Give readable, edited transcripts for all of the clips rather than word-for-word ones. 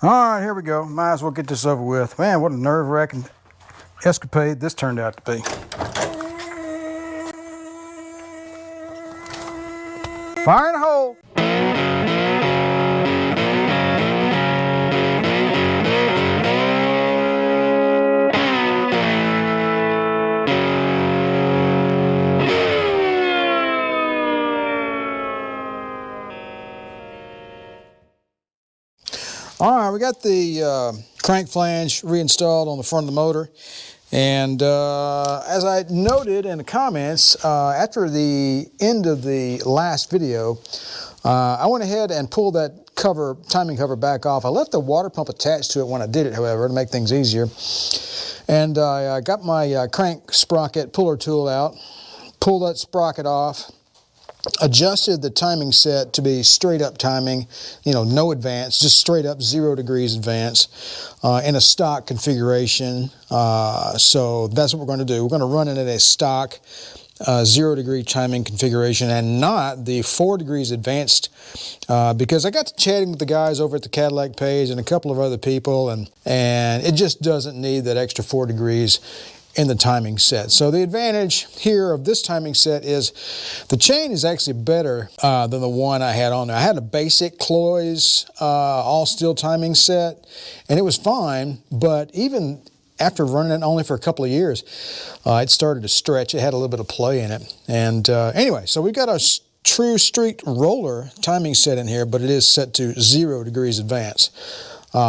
All right, here we go. Might as well get this over with. Man, what a nerve-wracking escapade this turned out to be. Fire in a hole. All right, we got the crank flange reinstalled on the front of the motor. And as I noted in the comments, after the end of the last video, I went ahead and pulled that cover, timing cover back off. I left the water pump attached to it when I did it, however, to make things easier. And I got my crank sprocket puller tool out, pulled that sprocket off, adjusted the timing set to be straight up timing, you know, no advance, just straight up 0 degrees advance in a stock configuration. So that's what we're going to do. We're going to run it in a stock 0 degree timing configuration and not the 4 degrees advanced because I got to chatting with the guys over at the Cadillac page and a couple of other people, and it just doesn't need that extra 4 degrees in the timing set. So the advantage here of this timing set is the chain is actually better than the one I had on there. I had a basic Cloys all steel timing set and it was fine, but even after running it only for a couple of years, it started to stretch. It had a little bit of play in it. And anyway, so we got a true street roller timing set in here, but it is set to 0 degrees advance.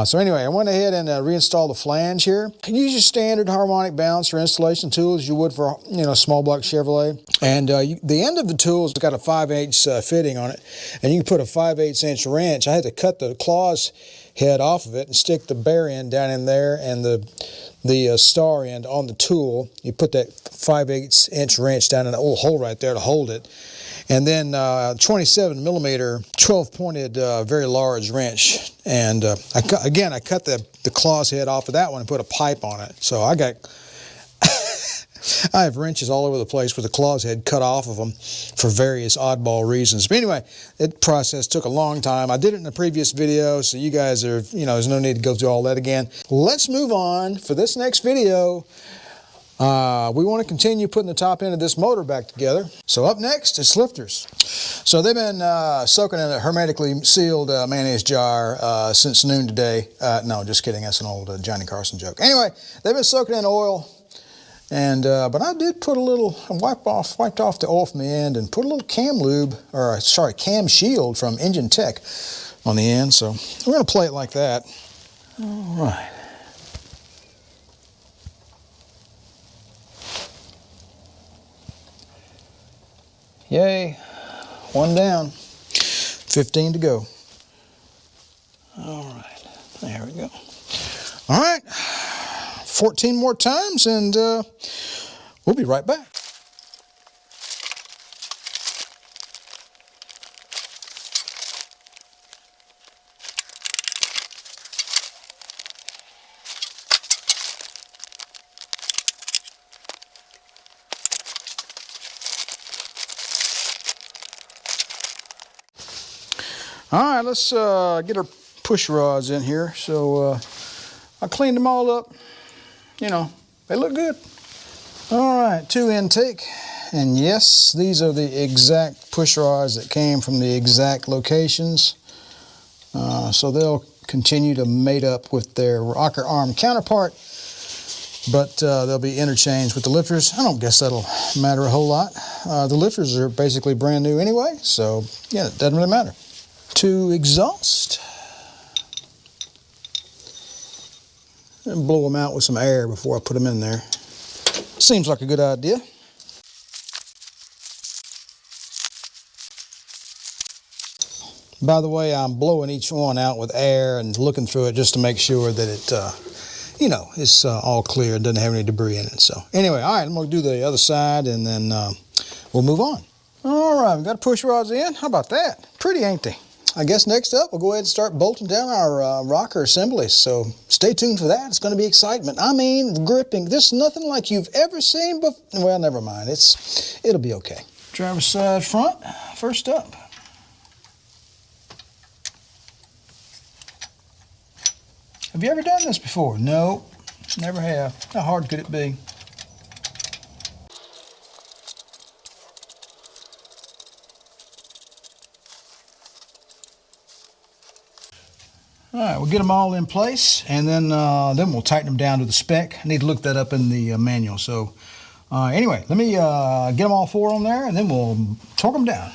So anyway, I went ahead and reinstalled the flange here. Use your standard harmonic balancer installation tools you would for, you know, small block Chevrolet. And the end of the tool has got a 5/8 fitting on it, and you can put a 5/8 inch wrench. I had to cut the claws head off of it and stick the bare end down in there and the star end on the tool. You put that 5/8 inch wrench down in that little hole right there to hold it. And then 27 millimeter 12 pointed very large wrench. And I cut the claws head off of that one and put a pipe on it. So I got, I have wrenches all over the place with the claws head cut off of them for various oddball reasons. But anyway, that process took a long time. I did it in a previous video, so you guys are, you know, there's no need to go through all that again. Let's move on for this next video. We want to continue putting the top end of this motor back together. So up next is lifters. So they've been soaking in a hermetically sealed mayonnaise jar since noon today. No, just kidding. That's an old Johnny Carson joke. Anyway, they've been soaking in oil, and but I did put a little, wiped off the oil from the end and put a little cam lube, or sorry, cam shield from Engine Tech on the end. So we're going to play it like that. All right. Yay, one down, 15 to go. All right, there we go. All right, 14 more times and we'll be right back. All right, let's get our push rods in here. So I cleaned them all up. You know, they look good. All right, 2 intake. And yes, these are the exact push rods that came from the exact locations. So they'll continue to mate up with their rocker arm counterpart, but they'll be interchanged with the lifters. I don't guess that'll matter a whole lot. The lifters are basically brand new anyway, so yeah, it doesn't really matter. To exhaust, and blow them out with some air before I put them in there. Seems like a good idea. By the way, I'm blowing each one out with air and looking through it just to make sure that it, you know, it's all clear and doesn't have any debris in it. So anyway, all right, I'm going to do the other side and then we'll move on. All right, we've got push rods in. How about that? Pretty, ain't they? I guess next up, we'll go ahead and start bolting down our rocker assemblies. So stay tuned for that. It's going to be excitement. I mean, gripping. This is nothing like you've ever seen before. Well, never mind. It'll be okay. Driver's side front, first up. Have you ever done this before? No, never have. How hard could it be? All right, we'll get them all in place, and then we'll tighten them down to the spec. I need to look that up in the manual. So anyway, let me get them all 4 on there, and then we'll torque them down.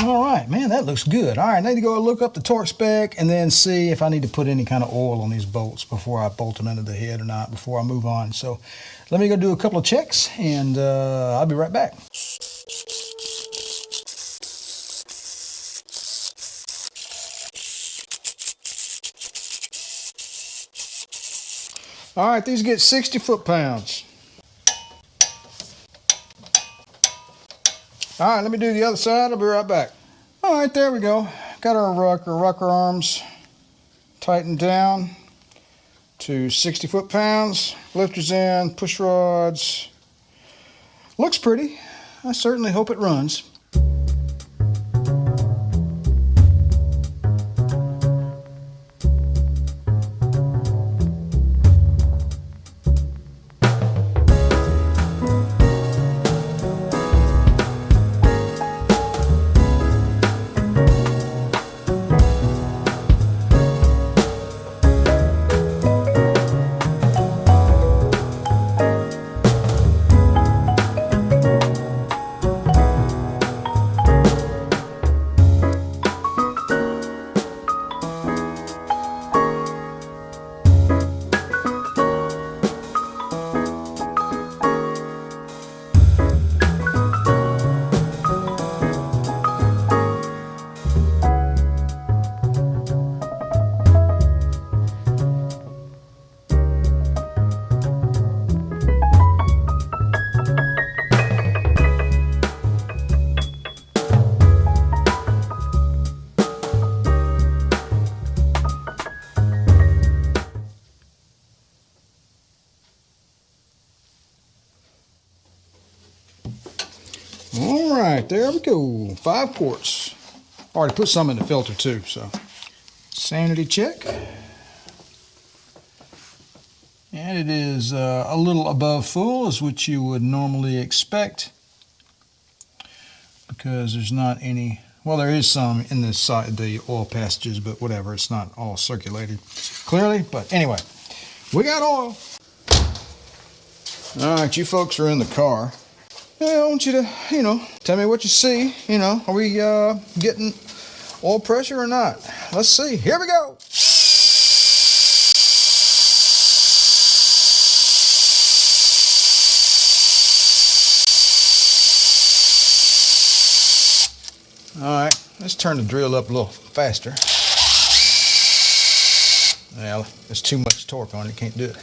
All right, man, that looks good. All right, I need to go look up the torque spec and then see if I need to put any kind of oil on these bolts before I bolt them into the head or not, before I move on. So let me go do a couple of checks, and I'll be right back. All right, these get 60 foot-pounds. All right, let me do the other side. I'll be right back. All right, there we go. Got our rocker arms tightened down to 60 foot-pounds. Lifters in, push rods. Looks pretty. I certainly hope it runs. All right, there we go. 5 quarts. Already put some in the filter too, so. Sanity check. And it is a little above full, is what you would normally expect, because there's not any, well, there is some in this side, the oil passages, but whatever, it's not all circulated clearly. But anyway, we got oil. All right, you folks are in the car. Yeah, I want you to, tell me what you see. Are we getting oil pressure or not? Let's see. Here we go. All right, let's turn the drill up a little faster. Well, there's too much torque on it. Can't do it.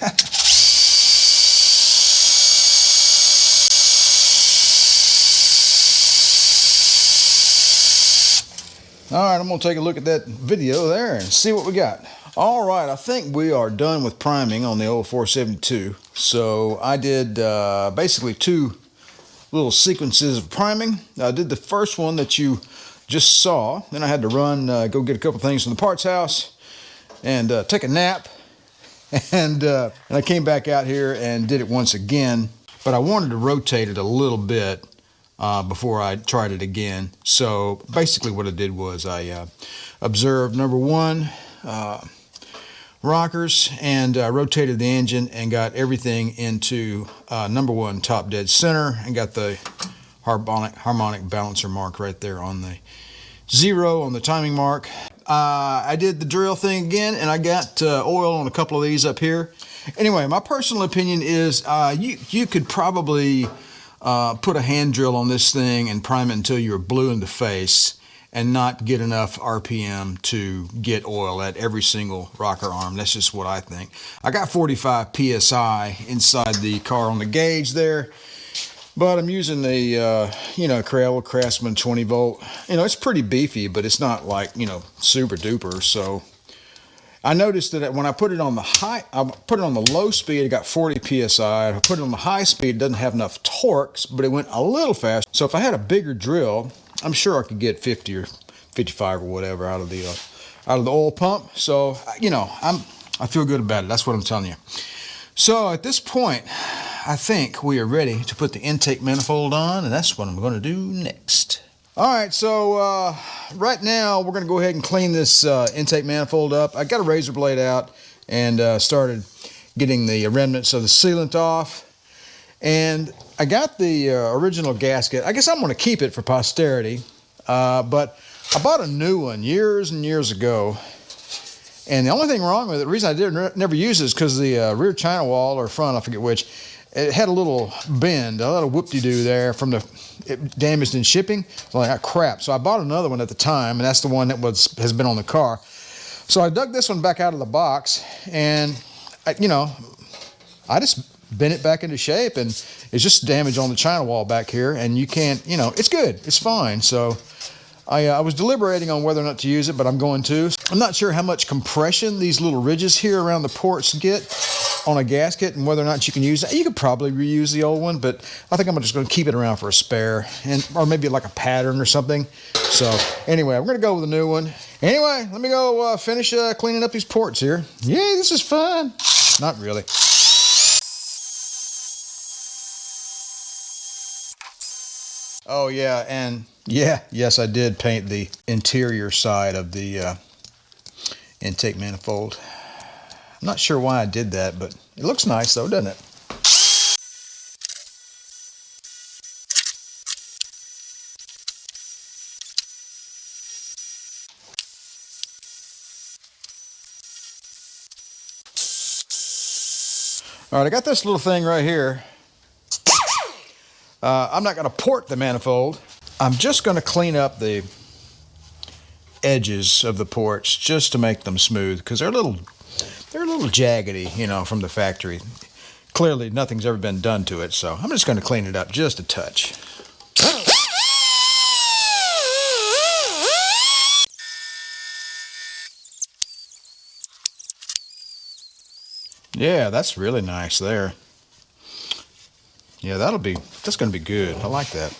All right, I'm gonna take a look at that video there and see what we got. All right, I think we are done with priming on the old 472. So I did basically 2 little sequences of priming. I did the first one that you just saw. Then I had to run, go get a couple things from the parts house and take a nap. And I came back out here and did it once again. But I wanted to rotate it a little bit before I tried it again. So basically what I did was I observed number 1 rockers, and rotated the engine and got everything into number 1 top dead center, and got the harmonic balancer mark right there on the 0 on the timing mark. I did the drill thing again, and I got oil on a couple of these up here. Anyway, my personal opinion is you could probably put a hand drill on this thing and prime it until you're blue in the face and not get enough RPM to get oil at every single rocker arm. That's just what I think. I got 45 PSI inside the car on the gauge there, but I'm using the Craftsman 20 volt. It's pretty beefy, but it's not like, super duper. So I noticed that when I put it on the low speed, it got 40 PSI. If I put it on the high speed, it doesn't have enough torque, but it went a little fast. So if I had a bigger drill, I'm sure I could get 50 or 55 or whatever out of the oil pump. So I'm I feel good about it. That's what I'm telling you. So at this point, I think we are ready to put the intake manifold on, and that's what I'm going to do next. All right, so right now we're going to go ahead and clean this intake manifold up. I got a razor blade out and started getting the remnants of the sealant off. And I got the original gasket. I guess I'm going to keep it for posterity, but I bought a new one years and years ago. And the only thing wrong with it, the reason I never use it is because the rear china wall or front, I forget which, it had a little bend, a little whoop-de-doo there from it damaged in shipping. So I got crap. So I bought another one at the time, and that's the one that has been on the car. So I dug this one back out of the box, and I just bent it back into shape, and it's just damage on the china wall back here, and you can't, it's good, it's fine. So I was deliberating on whether or not to use it, but I'm going to. I'm not sure how much compression these little ridges here around the ports get on a gasket and whether or not you can use it. You could probably reuse the old one, but I think I'm just going to keep it around for a spare, or maybe like a pattern or something. So anyway, we're going to go with a new one. Anyway, let me go finish cleaning up these ports here. Yay, this is fun. Not really. Oh yeah, and yes, I did paint the interior side of the intake manifold. I'm not sure why I did that, but it looks nice though, doesn't it? All right, I got this little thing right here. I'm not going to port the manifold. I'm just going to clean up the edges of the ports just to make them smooth, because they're a little jaggedy, from the factory. Clearly, nothing's ever been done to it, so I'm just going to clean it up just a touch. Yeah, that's really nice there. Yeah, that's going to be good. I like that.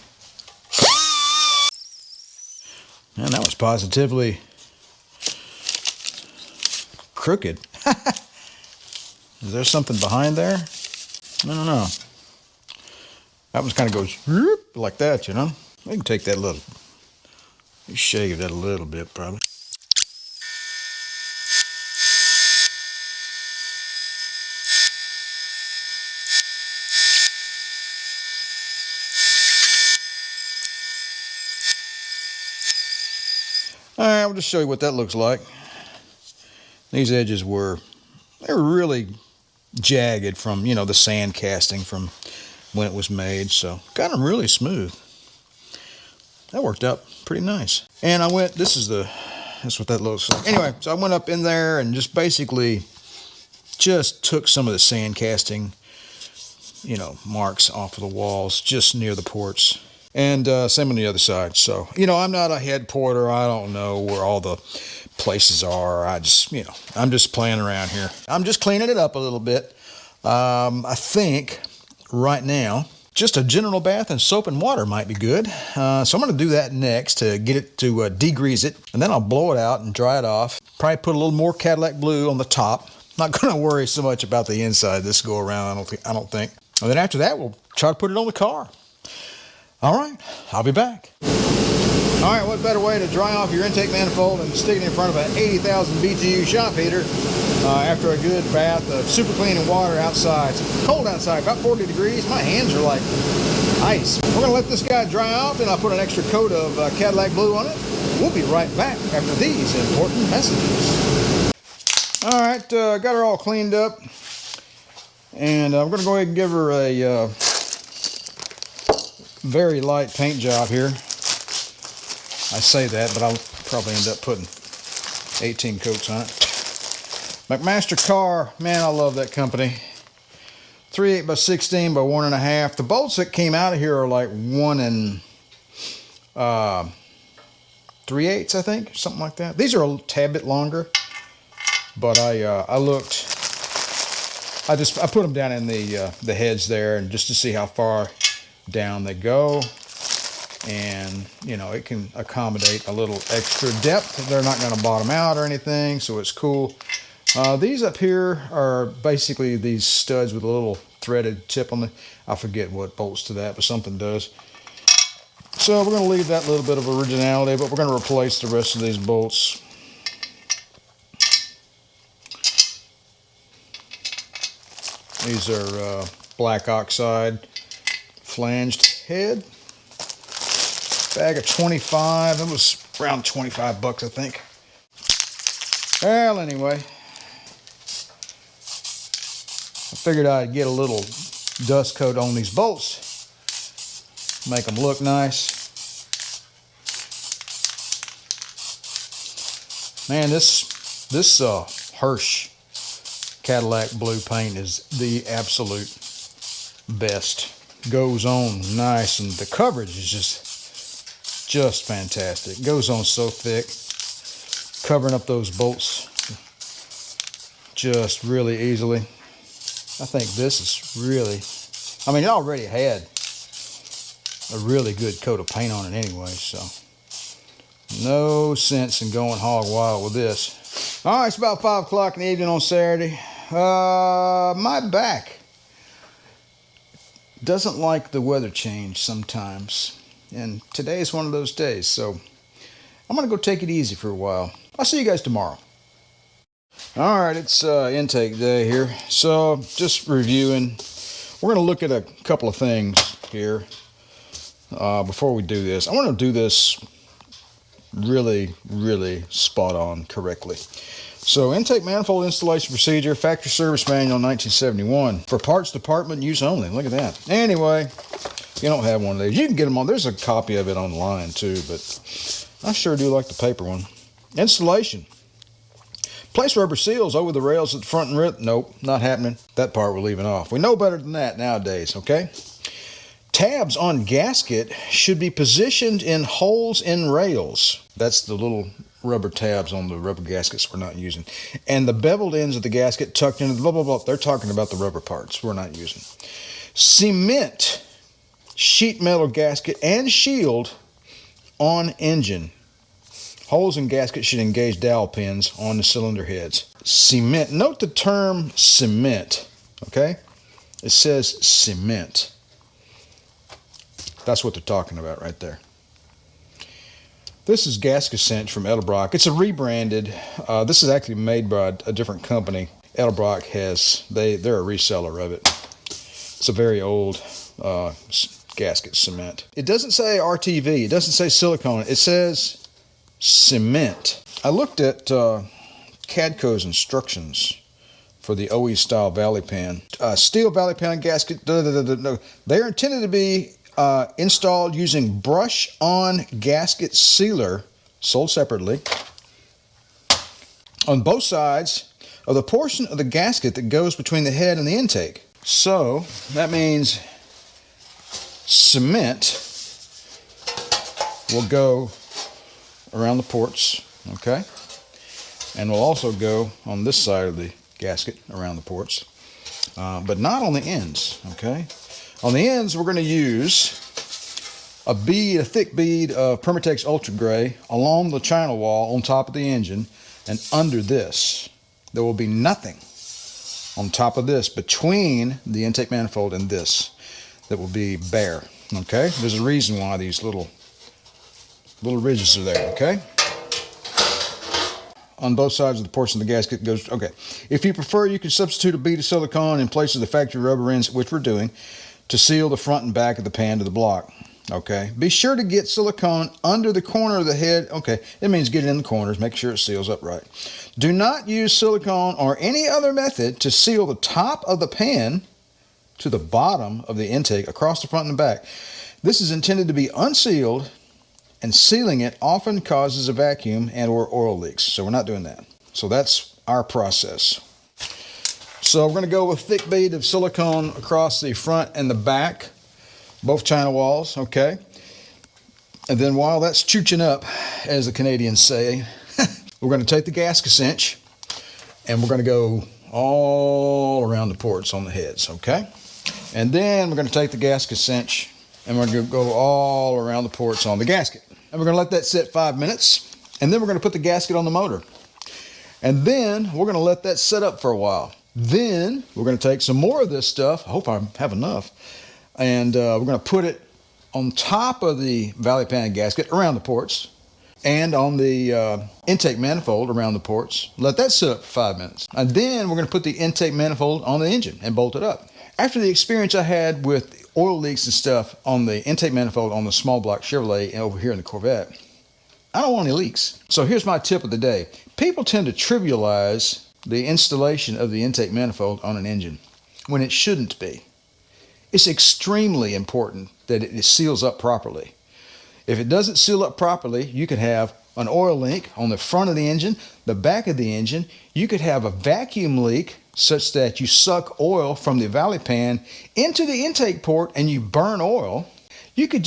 Man, that was positively crooked. Is there something behind there? I don't know. That one kind of goes whoop, like that, We can take that shave that a little bit, probably. All right, I'll just show you what that looks like. These edges they were really jagged from, the sand casting from when it was made, so got them really smooth. That worked out pretty nice. And that's what that looks like. Anyway, so I went up in there and just basically just took some of the sand casting, marks off of the walls just near the ports. And same on the other side. So, I'm not a head porter. I don't know where all the places are. I'm just playing around here. I'm just cleaning it up a little bit. I think right now, just a general bath in soap and water might be good. So I'm going to do that next to get it to degrease it. And then I'll blow it out and dry it off. Probably put a little more Cadillac blue on the top. Not going to worry so much about the inside this go around, I don't think. And then after that, we'll try to put it on the car. All right, I'll be back. All right, what better way to dry off your intake manifold than to stick it in front of an 80,000 BTU shop heater after a good bath of super clean and water outside. It's cold outside, about 40 degrees. My hands are like ice. We're gonna let this guy dry off, and I'll put an extra coat of Cadillac blue on it. We'll be right back after these important messages. All right, got her all cleaned up, and I'm gonna go ahead and give her a very light paint job here. I say that, but I'll probably end up putting 18 coats on it. McMaster Car, man, I love that company. 3/8 by 16 by 1.5. The bolts that came out of here are like 1 3/8, I think, something like that. These are a tad bit longer, but I put them down in the heads there, and just to see how far down they go, and it can accommodate a little extra depth. They're not going to bottom out or anything, so it's cool. These up here are basically these studs with a little threaded tip on the, I forget what bolts to that, but something does. So we're going to leave that little bit of originality, but we're going to replace the rest of these bolts. These are black oxide flanged head. Bag of 25. It was around 25 bucks, I think. Well, anyway, I figured I'd get a little dust coat on these bolts, make them look nice. Man, this Hirsch Cadillac blue paint is the absolute best. Goes on nice, and the coverage is just fantastic. It goes on so thick, covering up those bolts just really easily. I think this is really, I mean, it already had a really good coat of paint on it anyway, so no sense in going hog wild with this. All right, it's about 5 o'clock in the evening on Saturday. My back doesn't like the weather change sometimes, and today is one of those days, so I'm gonna go take it easy for a while. I'll see you guys tomorrow. All right, it's intake day here, so just reviewing. We're gonna look at a couple of things here before we do this. I want to do this really spot on correctly. So, intake manifold installation procedure, factory service manual 1971. For parts department use only. Look at that. Anyway, you don't have one of these. You can get them on. There's a copy of it online too, but I sure do like the paper one. Installation. Place rubber seals over the rails at the front and rear. Nope, not happening. That part we're leaving off. We know better than that nowadays, okay? Tabs on gasket should be positioned in holes in rails. That's the little rubber tabs on the rubber gaskets we're not using. And the beveled ends of the gasket tucked into the blah, blah, blah. They're talking about the rubber parts we're not using. Cement sheet metal gasket and shield on engine. Holes in gasket should engage dowel pins on the cylinder heads. Cement. Note the term cement, okay? It says cement. That's what they're talking about right there. This is gasket cinch from Edelbrock. It's a rebranded. This is actually made by a different company. Edelbrock has, they're a reseller of it. It's a very old gasket cement. It doesn't say RTV. It doesn't say silicone. It says cement. I looked at Cadco's instructions for the OE style valley pan. Steel valley pan gasket. No. They are intended to be installed using brush-on gasket sealer, sold separately, on both sides of the portion of the gasket that goes between the head and the intake. So that means cement will go around the ports, okay? And will also go on this side of the gasket around the ports, but not on the ends, okay? On the ends, we're going to use a thick bead of Permatex Ultra Gray along the channel wall on top of the engine and under this. There will be nothing on top of this between the intake manifold and this that will be bare, okay? There's a reason why these little ridges are there, okay? On both sides of the portion of the gasket goes, okay. If you prefer, you can substitute a bead of silicone in place of the factory rubber ends, which we're doing, to seal the front and back of the pan to the block, okay? Be sure to get silicone under the corner of the head, okay? It means get it in the corners, make sure it seals up right. Do not use silicone or any other method to seal the top of the pan to the bottom of the intake across the front and the back. This is intended to be unsealed, and sealing it often causes a vacuum and or oil leaks, so we're not doing that. So that's our process. So we're going to go with thick bead of silicone across the front and the back, both china walls, okay? And then while that's chooching up, as the Canadians say, we're going to take the gasket cinch and we're going to go all around the ports on the heads, okay? And then we're going to take the gasket cinch and we're going to go all around the ports on the gasket. And we're going to let that sit 5 minutes, and then we're going to put the gasket on the motor. And then we're going to let that set up for a while. Then we're going to take some more of this stuff. I hope I have enough. And we're going to put it on top of the valley pan gasket around the ports and on the intake manifold around the ports. Let that sit up for 5 minutes. And then we're going to put the intake manifold on the engine and bolt it up. After the experience I had with oil leaks and stuff on the intake manifold on the small block Chevrolet and over here in the Corvette, I don't want any leaks. So here's my tip of the day. People tend to trivialize the installation of the intake manifold on an engine when it shouldn't be. It's extremely important that it seals up properly. If it doesn't seal up properly, you could have an oil leak on the front of the engine, the back of the engine. You could have a vacuum leak such that you suck oil from the valley pan into the intake port and you burn oil. It could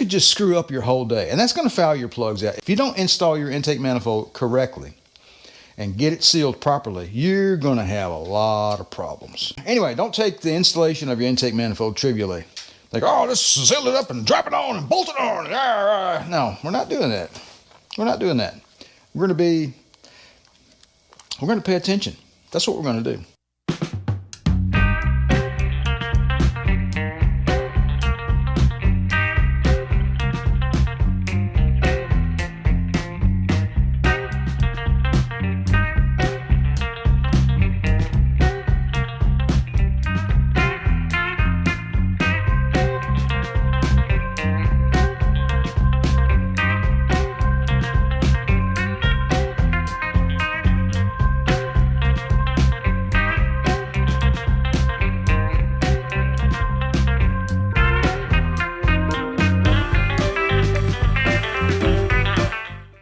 just screw up your whole day, and that's going to foul your plugs out. If you don't install your intake manifold correctly and get it sealed properly, you're going to have a lot of problems. Anyway, don't take the installation of your intake manifold trivially. Like, oh, let's seal it up and drop it on and bolt it on. No, we're not doing that. We're not doing that. We're going to pay attention. That's what we're going to do.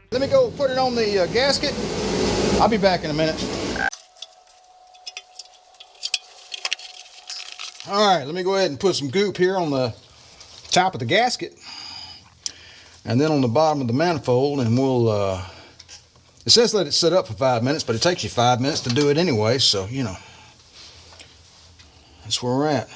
Let me go put it on the gasket. I'll be back in a minute. All right, let me go ahead and put some goop here on the top of the gasket and then on the bottom of the manifold, and we'll, it says let it sit up for 5 minutes, but it takes you 5 minutes to do it anyway, so, you know, that's where we're at.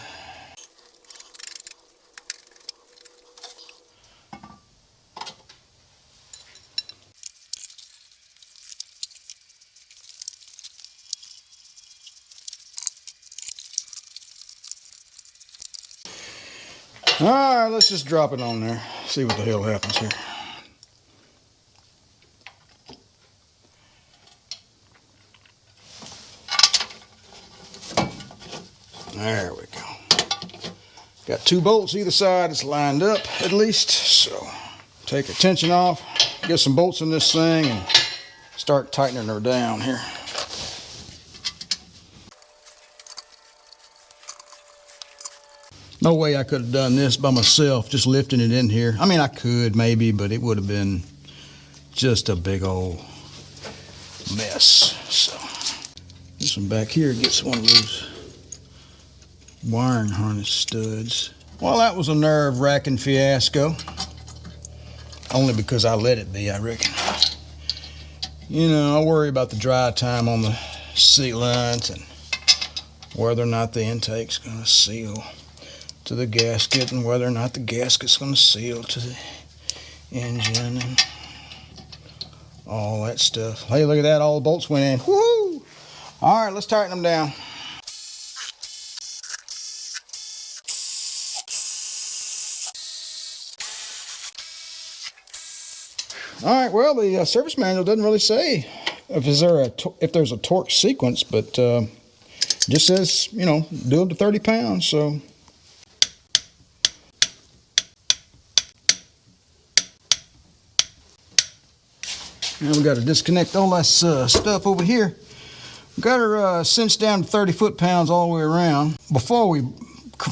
All right, let's just drop it on there. See what the hell happens here. There we go. Got 2 bolts either side. It's lined up at least. So take the tension off, get some bolts in this thing, and start tightening her down here. No way I could have done this by myself, just lifting it in here. I mean, I could maybe, but it would have been just a big old mess. So, this one back here gets one of those wiring harness studs. Well, that was a nerve-wracking fiasco. Only because I let it be, I reckon. You know, I worry about the dry time on the sealant and whether or not the intake's going to seal to the gasket and whether or not the gasket's going to seal to the engine and all that stuff. Hey, look at that, all the bolts went in. Woohoo! All right, let's tighten them down. All right, well, the service manual doesn't really say if there's a torque sequence, but it just says, you know, do it to 30 pounds, so. Now we got to disconnect all that stuff over here. We got her cinched down to 30 foot-pounds all the way around. Before we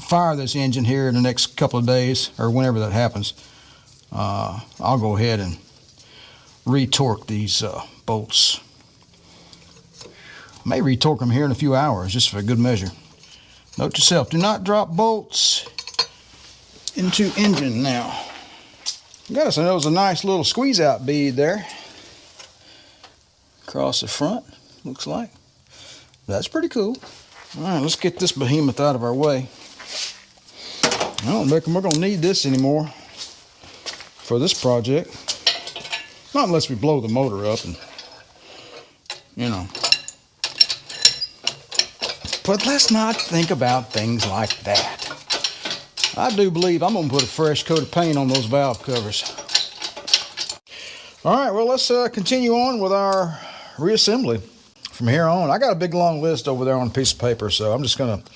fire this engine here in the next couple of days, or whenever that happens, I'll go ahead and re-torque these bolts. I may re-torque them here in a few hours, just for good measure. Note to self, do not drop bolts into engine now. Got us a nice little squeeze-out bead there. Across the front, looks like. That's pretty cool. All right, let's get this behemoth out of our way. I don't reckon we're going to need this anymore for this project. Not unless we blow the motor up and, you know. But let's not think about things like that. I do believe I'm going to put a fresh coat of paint on those valve covers. All right, well, let's continue on with our reassembly from here on. I got a big long list over there on a piece of paper, so I'm just going to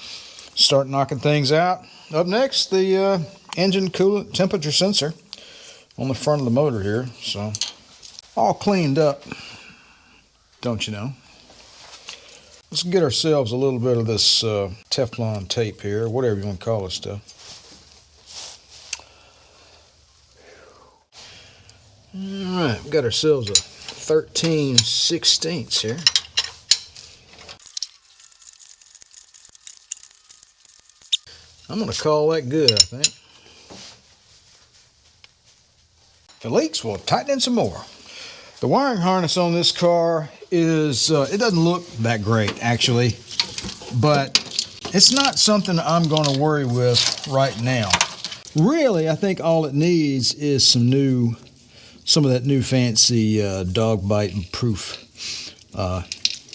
start knocking things out. Up next, the engine coolant temperature sensor on the front of the motor here. So all cleaned up, don't you know. Let's get ourselves a little bit of this Teflon tape here, whatever you want to call this stuff. Alright, we've got ourselves a 13/16 here. I'm going to call that good, I think. If it leaks, we'll tighten in some more. The wiring harness on this car is, it doesn't look that great, actually, but it's not something I'm going to worry with right now. Really, I think all it needs is some of that new fancy dog bite proof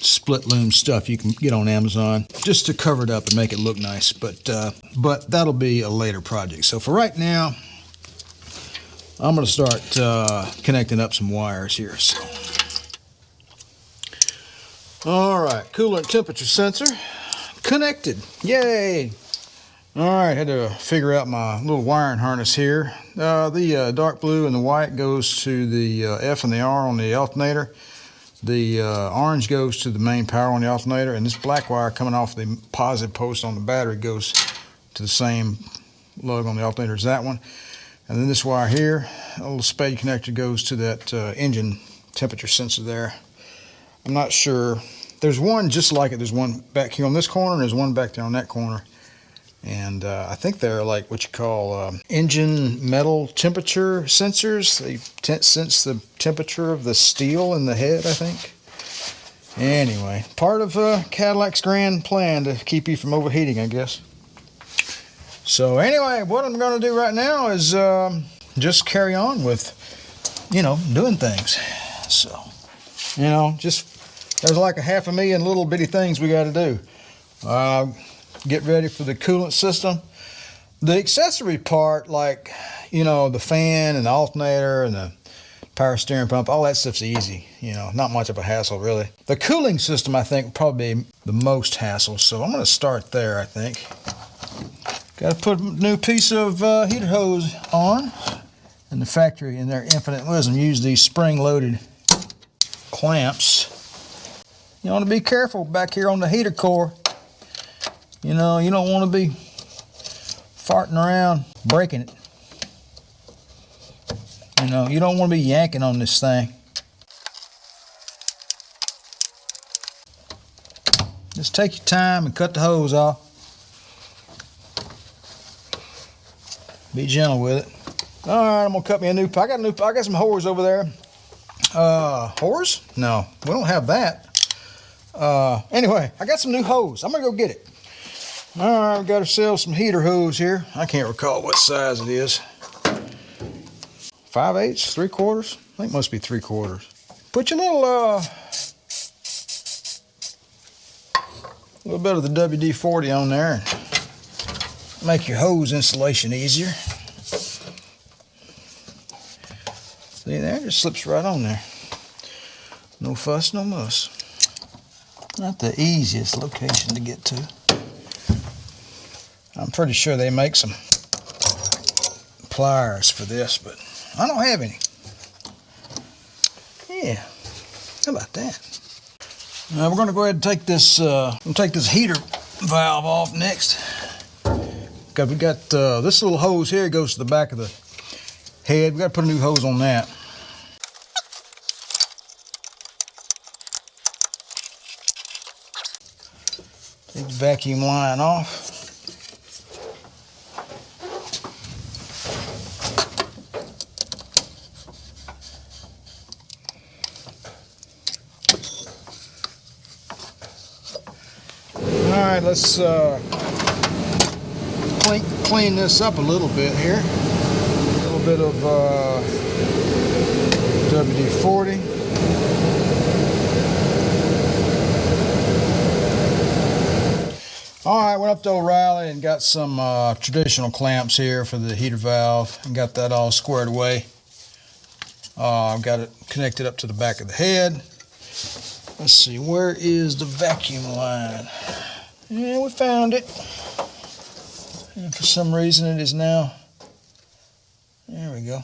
split loom stuff you can get on Amazon, just to cover it up and make it look nice. But that'll be a later project. So for right now, I'm going to start connecting up some wires here. So, all right, coolant temperature sensor connected. Yay! All right, had to figure out my little wiring harness here. The dark blue and the white goes to the F and the R on the alternator. The orange goes to the main power on the alternator, and this black wire coming off the positive post on the battery goes to the same lug on the alternator as that one. And then this wire here, a little spade connector, goes to that engine temperature sensor there. I'm not sure. There's one just like it. There's one back here on this corner, and there's one back there on that corner. And I think they're like what you call engine metal temperature sensors. They sense the temperature of the steel in the head, I think. Anyway, part of Cadillac's grand plan to keep you from overheating, I guess. So anyway, what I'm going to do right now is just carry on with, you know, doing things. So, you know, just there's like a 500,000 little bitty things we got to do. Get ready for the coolant system. The accessory part, like, you know, the fan and the alternator and the power steering pump, all that stuff's easy, you know, not much of a hassle really. The cooling system, I think, will probably be the most hassle, so I'm going to start there, I think. Got to put a new piece of heater hose on. And the factory, in their infinite wisdom, use these spring-loaded clamps. You want to be careful back here on the heater core. You know, you don't want to be farting around, breaking it. You know, you don't want to be yanking on this thing. Just take your time and cut the hose off. Be gentle with it. All right, I'm gonna cut me a new. I got some whores over there. Whores? No, we don't have that. Anyway, I got some new hose. I'm gonna go get it. All right, we got ourselves some heater hose here. I can't recall what size it is. 5/8, 3/4. I think it must be 3/4. Put your little bit of the WD-40 on there and make your hose installation easier. See there, it just slips right on there. No fuss, no muss. Not the easiest location to get to. I'm pretty sure they make some pliers for this, but I don't have any. Yeah, how about that? Now we're going to go ahead and take this. Heater valve off next. We got this little hose here goes to the back of the head. We got to put a new hose on that. Take the vacuum line off. All right, let's clean this up a little bit here. A little bit of WD-40. Alright, went up to O'Reilly and got some traditional clamps here for the heater valve and got that all squared away. I've got it connected up to the back of the head. Let's see, where is the vacuum line? Yeah, we found it. And for some reason it is now, there we go,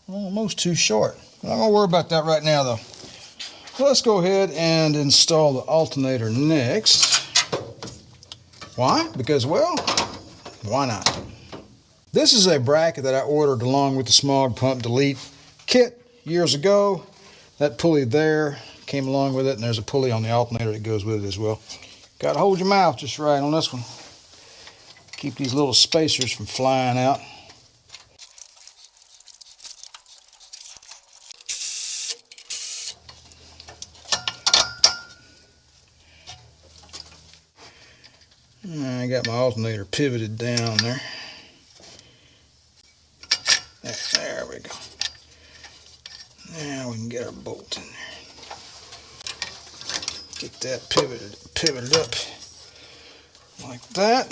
almost too short. I'm not going to worry about that right now though. So let's go ahead and install the alternator next. Why? Because, well, why not? This is a bracket that I ordered along with the smog pump delete kit years ago. That pulley there came along with it, and there's a pulley on the alternator that goes with it as well. Got to hold your mouth just right on this one. Keep these little spacers from flying out. I got my alternator pivoted down there. There we go. Now we can get our bolt in there. Get that pivoted up like that.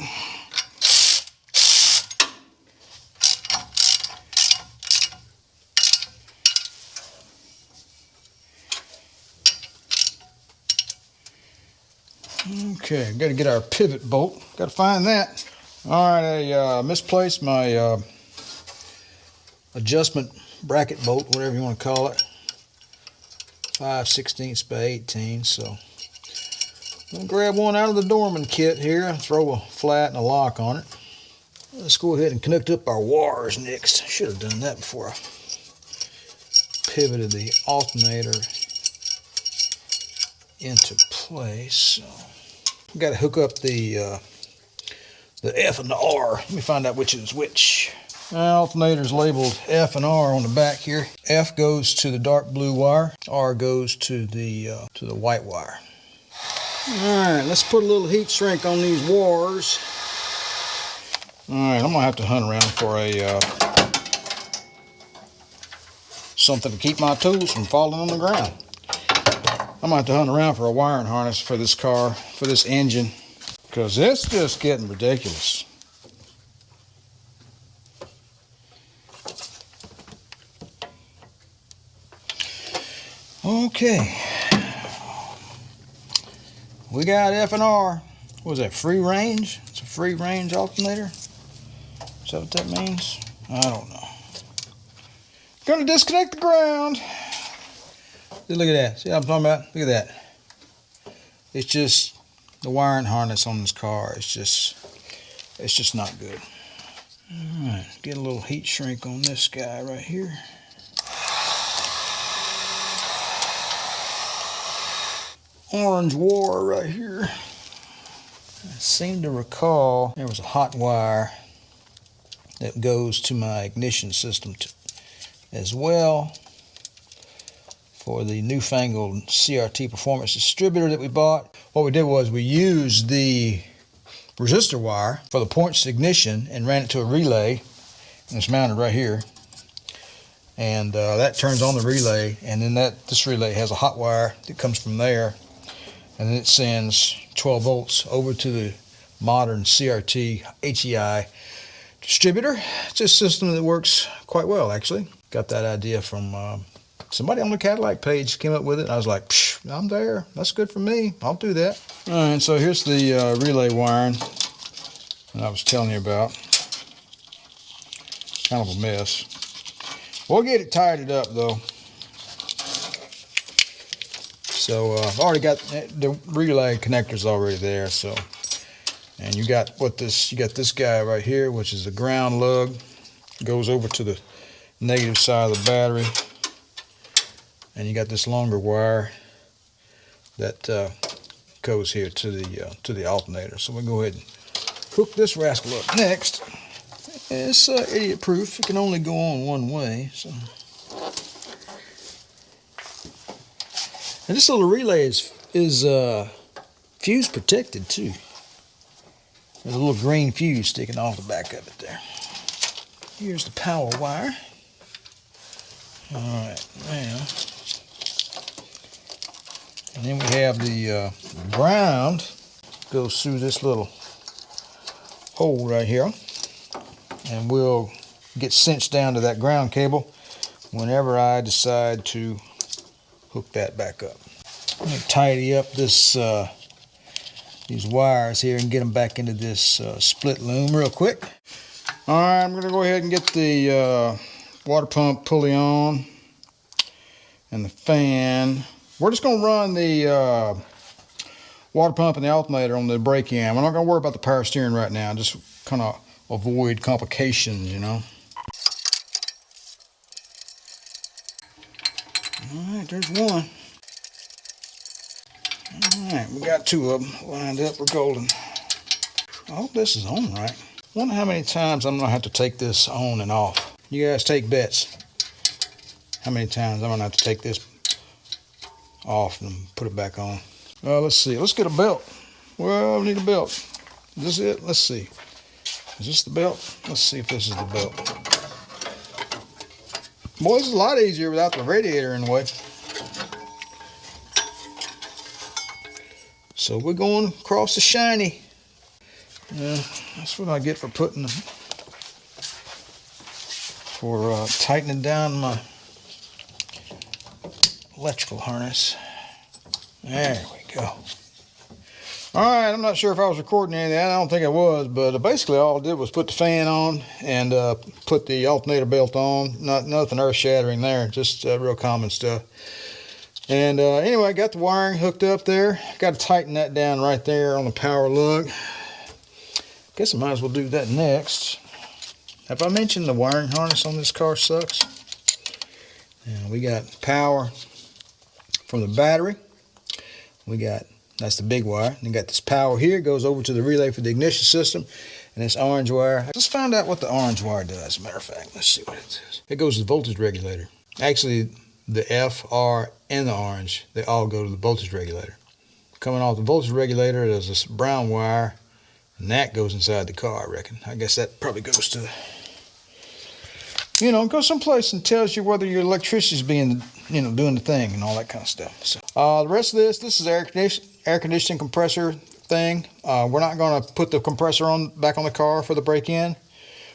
Okay, got to get our pivot bolt. Got to find that. All right, I misplaced my adjustment bracket bolt, whatever you want to call it. 5/16 by 18. So I'm gonna grab one out of the Dorman kit here, throw a flat and a lock on it. Let's go ahead and connect up our wires next. Should have done that before I pivoted the alternator into place. So we got to hook up the F and the R. Let me find out which is which. Alternator's labeled F and R on the back here. F goes to the dark blue wire. R goes to the white wire. All right, let's put a little heat shrink on these wires. All right, I'm gonna have to hunt around for a something to keep my tools from falling on the ground. I'm gonna have to hunt around for a wiring harness for this car, for this engine, because it's just getting ridiculous. Okay, we got F and R. What is that, free range? It's a free range alternator? Is that what that means? I don't know. Gonna disconnect the ground. Look at that. See what I'm talking about? Look at that. It's just the wiring harness on this car. It's just not good. All right, get a little heat shrink on this guy right here. Orange wire right here. I seem to recall there was a hot wire that goes to my ignition system as well for the newfangled CRT performance distributor that we bought. What we did was we used the resistor wire for the points ignition and ran it to a relay, and it's mounted right here. And that turns on the relay, and then this relay has a hot wire that comes from there, and then it sends 12 volts over to the modern CRT HEI distributor. It's a system that works quite well, actually. Got that idea from somebody on the Cadillac page came up with it. I was like, psh, I'm there. That's good for me. I'll do that. All right, so here's the relay wiring that I was telling you about. Kind of a mess. We'll get it tidied up though. So I've already got the relay connectors already there. So, and you got this guy right here, which is a ground lug. Goes over to the negative side of the battery, and you got this longer wire that goes here to the alternator. So we'll go ahead and hook this rascal up next. It's idiot proof. It can only go on one way. So. And this little relay is fuse protected too. There's a little green fuse sticking off the back of it there. Here's the power wire. All right, now, and then we have the ground goes through this little hole right here, and we'll get cinched down to that ground cable whenever I decide to hook that back up. Let me tidy up this these wires here and get them back into this split loom real quick. All right, I'm going to go ahead and get the water pump pulley on and the fan. We're just going to run the water pump and the alternator on the break-in. We're not going to worry about the power steering right now, just kind of avoid complications, you know. All right, there's one. All right, we got two of them lined up. We're golden. I hope this is on right. I wonder how many times I'm going to have to take this on and off. You guys take bets. How many times I'm going to have to take this off and put it back on. Let's see. Let's get a belt. Well, we need a belt. Is this it? Let's see. Is this the belt? Let's see if this is the belt. Boy, this is a lot easier without the radiator in the way. So we're going across the shiny. That's what I get for tightening down my electrical harness. There we go. All right, I'm not sure if I was recording anything. I don't think I was, but basically all I did was put the fan on and put the alternator belt on. Nothing earth-shattering there, just real common stuff. And anyway, I got the wiring hooked up there. Got to tighten that down right there on the power lug. Guess I might as well do that next. Have I mentioned the wiring harness on this car sucks? Now we got power from the battery. That's the big wire. And you got this power here, goes over to the relay for the ignition system. And this orange wire, let's find out what the orange wire does. As a matter of fact, let's see what it says. It goes to the voltage regulator. Actually, the F, R, and the orange, they all go to the voltage regulator. Coming off the voltage regulator, there's this brown wire, and that goes inside the car, I reckon. I guess that probably goes to, goes someplace and tells you whether your electricity's being, doing the thing and all that kind of stuff. So, the rest of this is air conditioning compressor thing. We're not going to put the compressor back on the car for the break-in.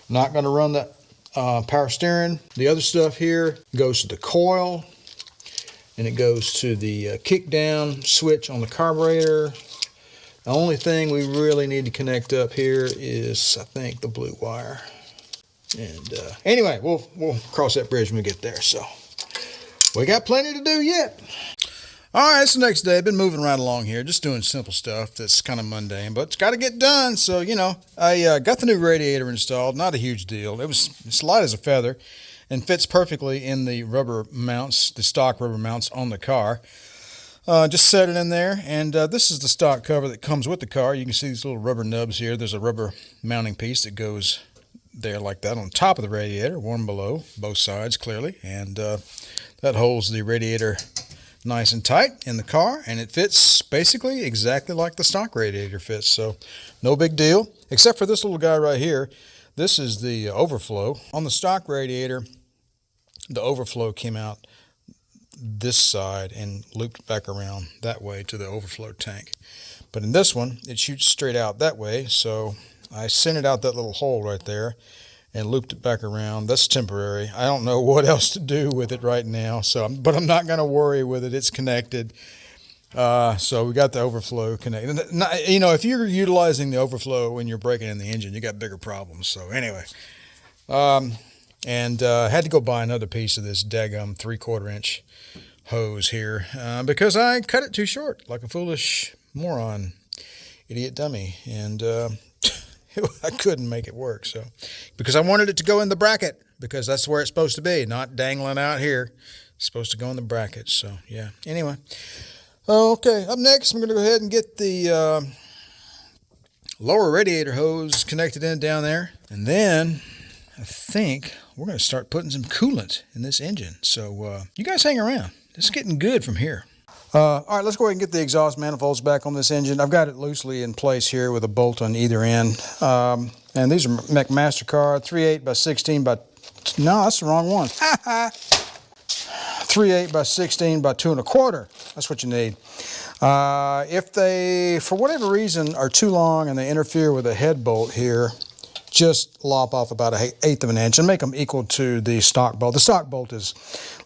Not going to run the power steering. The other stuff here goes to the coil, and it goes to the kick down switch on the carburetor. The only thing we really need to connect up here is, I think, the blue wire. And anyway, we'll cross that bridge when we get there. So we got plenty to do yet. All right, it's the next day. I've been moving right along here, just doing simple stuff that's kind of mundane, but it's got to get done. So, I got the new radiator installed. Not a huge deal. It's light as a feather and fits perfectly in the rubber mounts, the stock rubber mounts on the car. Just set it in there, and this is the stock cover that comes with the car. You can see these little rubber nubs here. There's a rubber mounting piece that goes there like that on top of the radiator, one below, both sides clearly, and that holds the radiator nice and tight in the car, and it fits basically exactly like the stock radiator fits, so no big deal, except for this little guy right here. This is the overflow. On the stock radiator, the overflow came out this side and looped back around that way to the overflow tank. But in this one, it shoots straight out that way, so I sent it out that little hole right there and looped it back around. That's temporary. I don't know what else to do with it right now, but I'm not going to worry with it. It's connected. So we got the overflow connected. If you're utilizing the overflow when you're breaking in the engine, you got bigger problems. So anyway, had to go buy another piece of this daggum 3/4 inch hose here because I cut it too short, like a foolish moron, idiot dummy, and I couldn't make it work. So because I wanted it to go in the bracket, because that's where it's supposed to be, not dangling out here. It's supposed to go in the bracket. So yeah. Anyway. Okay, up next, I'm going to go ahead and get the lower radiator hose connected in down there. And then I think we're going to start putting some coolant in this engine. So you guys hang around. It's getting good from here. All right, let's go ahead and get the exhaust manifolds back on this engine. I've got it loosely in place here with a bolt on either end. And these are McMaster-Carr 3/8 by 16 by... No, that's the wrong one. 3/8 3/8 by 16 by 2 1/4. That's what you need. If they, for whatever reason, are too long and they interfere with a head bolt here, just lop off about 1/8 of an inch and make them equal to the stock bolt. The stock bolt is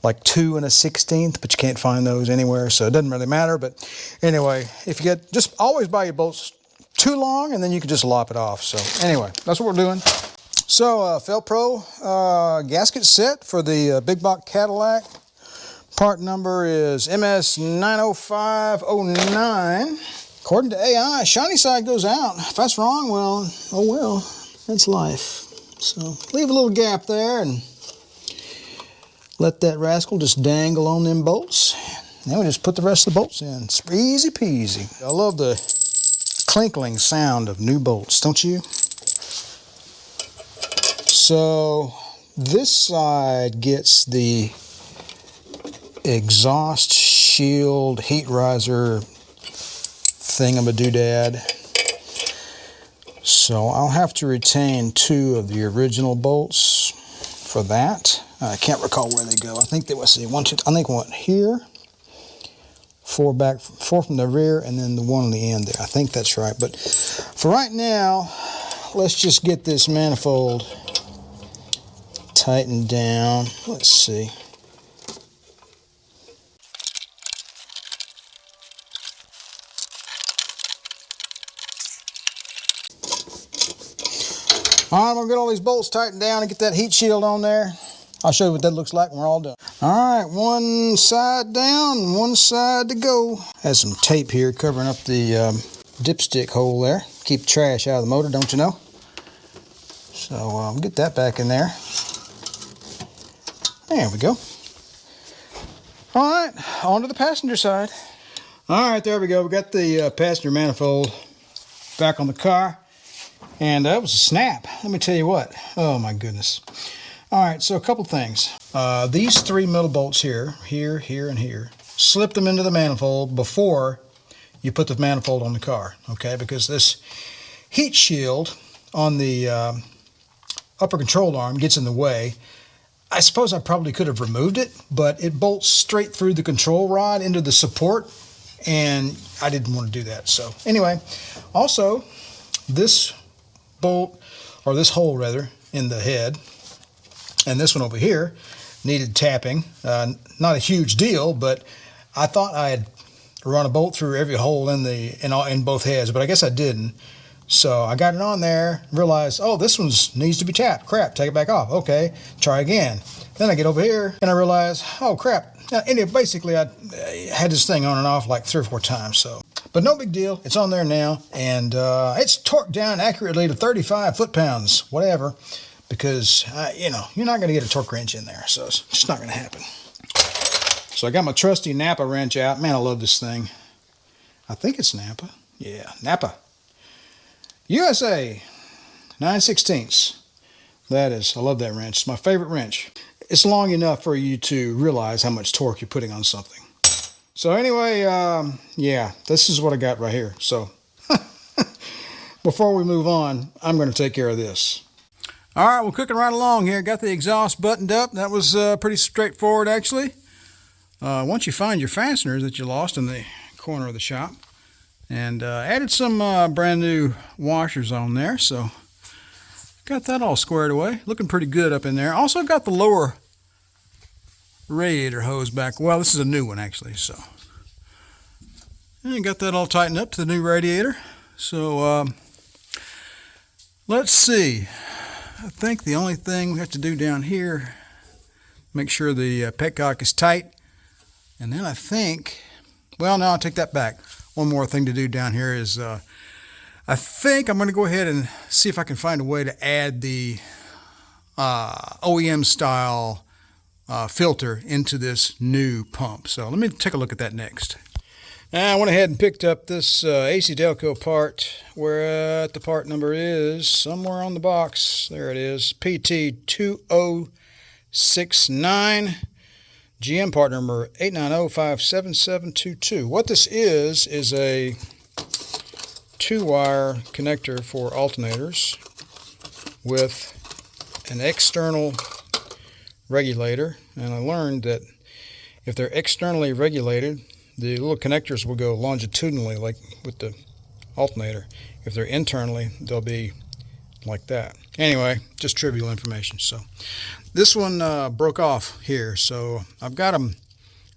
like 2 1/16, but you can't find those anywhere, so it doesn't really matter. But anyway, if you get, just always buy your bolts too long and then you can just lop it off. So anyway, that's what we're doing. So Felpro gasket set for the big block Cadillac. Part number is MS90509. According to AI, shiny side goes out. If that's wrong, well, oh well. That's life. So leave a little gap there and let that rascal just dangle on them bolts. Now we just put the rest of the bolts in. It's easy peasy. I love the clinkling sound of new bolts, don't you? So this side gets the exhaust shield heat riser thingamadoodad. So I'll have to retain 2 of the original bolts for that. I can't recall where they go. I think they, let's see, 1, 2, I think 1 here, 4 back, 4 from the rear, and then the 1 on the end there. I think that's right. But for right now, let's just get this manifold tightened down. Let's see. All right, I'm gonna get all these bolts tightened down and get that heat shield on there. I'll show you what that looks like when we're all done. All right, one side down, one side to go. Has some tape here covering up the dipstick hole there. Keep trash out of the motor, don't you know? So get that back in there. There we go. All right, on to the passenger side. All right, there we go. We got the passenger manifold back on the car. And that was a snap. Let me tell you what. Oh my goodness. All right, so a couple things. These 3 middle bolts here, here, and here, slip them into the manifold before you put the manifold on the car, okay? Because this heat shield on the upper control arm gets in the way. I suppose I probably could have removed it, but it bolts straight through the control rod into the support, and I didn't want to do that. So anyway, also this bolt, or this hole rather, in the head, and this one over here needed tapping. Not a huge deal, but I thought I had run a bolt through every hole in both heads, but I guess I didn't. So I got it on there, realized, oh, this one needs to be tapped. Crap, take it back off. Okay, try again. Then I get over here and I realize, oh crap. And basically I had this thing on and off like 3 or 4 times. So, but no big deal. It's on there now, and it's torqued down accurately to 35 foot-pounds, whatever, because you know, you're not going to get a torque wrench in there, so it's just not going to happen. So I got my trusty Napa wrench out. Man, I love this thing. I think it's Napa. Yeah, Napa. USA 9/16. That is, I love that wrench. It's my favorite wrench. It's long enough for you to realize how much torque you're putting on something. So anyway, yeah, this is what I got right here. So before we move on, I'm going to take care of this. All right, we're cooking right along here. Got the exhaust buttoned up. That was pretty straightforward, actually. Once you find your fasteners that you lost in the corner of the shop, and added some brand new washers on there, so got that all squared away. Looking pretty good up in there. Also got the lower radiator hose back. Well, this is a new one actually, so. And got that all tightened up to the new radiator. So let's see. I think the only thing we have to do down here, make sure the petcock is tight. And then I think, well, no, I'll take that back. One more thing to do down here is I think I'm going to go ahead and see if I can find a way to add the OEM style filter into this new pump. So let me take a look at that next. Now, I went ahead and picked up this AC Delco part, where the part number is somewhere on the box. There it is, PT2069. GM part number 890-57722. What this is a 2-wire connector for alternators with an external regulator. And I learned that If they're externally regulated, the little connectors will go longitudinally like with the alternator. If they're internally, they'll be like that. Anyway, just trivial information. So this one broke off here, so I've got them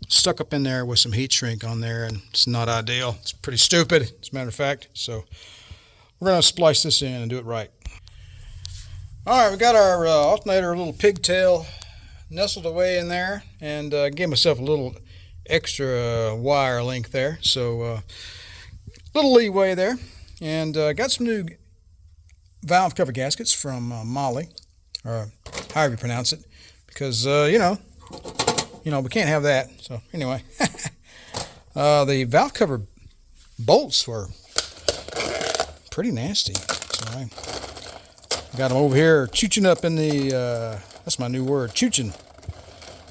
stuck up in there with some heat shrink on there, and it's not ideal. It's pretty stupid, as a matter of fact. So we're going to splice this in and do it right. All right, we got our alternator, a little pigtail nestled away in there, and gave myself a little extra wire length there, so little leeway there. And got some new valve cover gaskets from Molly, or however you pronounce it, because you know we can't have that. So anyway, the valve cover bolts were pretty nasty, so I got them over here chooching up in the that's my new word, chooching.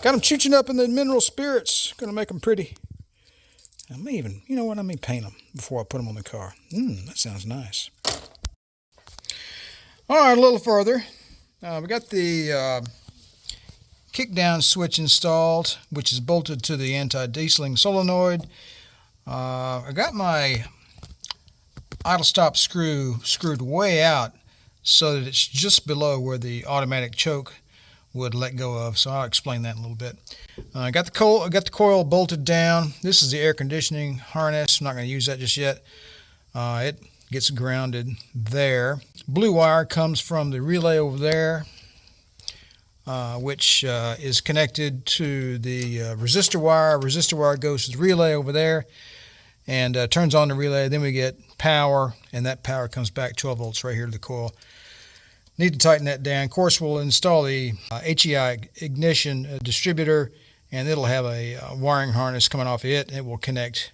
Got them chooching up in the mineral spirits. Gonna make them pretty. I may even, you know what, I may paint them before I put them on the car. That sounds nice. All right, a little further. We got the kick down switch installed, which is bolted to the anti-dieseling solenoid. I got my idle stop screw screwed way out so that it's just below where the automatic choke would let go of, so I'll explain that in a little bit. I got the coil bolted down. This is the air conditioning harness. I'm not going to use that just yet. It gets grounded there. Blue wire comes from the relay over there, which is connected to the resistor wire. Resistor wire goes to the relay over there and turns on the relay. Then we get power, and that power comes back 12 volts right here to the coil. Need to tighten that down. Of course, we'll install the HEI ignition distributor, and it'll have a wiring harness coming off it, and it will connect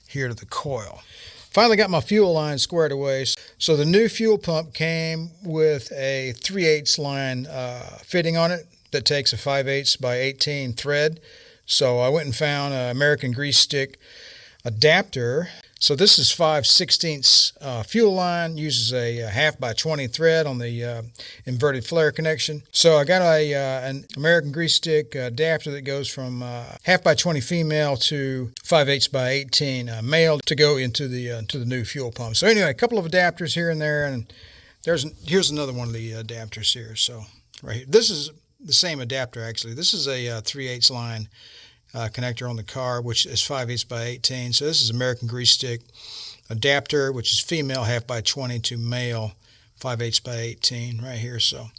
here to the coil. Finally got my fuel line squared away. So the new fuel pump came with a 3/8 line fitting on it that takes a 5/8 by 18 thread. So I went and found an American grease stick adapter. So this is 5/16 fuel line, uses a 1/2 by 20 thread on the inverted flare connection. So I got an American grease stick adapter that goes from 1/2 by 20 female to 5/8 by 18 male to go into the new fuel pump. So anyway, a couple of adapters here and there, and here's another one of the adapters here. So right here, this is the same adapter actually. This is a 3/8 line connector on the car, which is 5/8 by 18. So this is American grease stick adapter, which is female 1/2 by 20 to male 5/8 by 18 right here. So,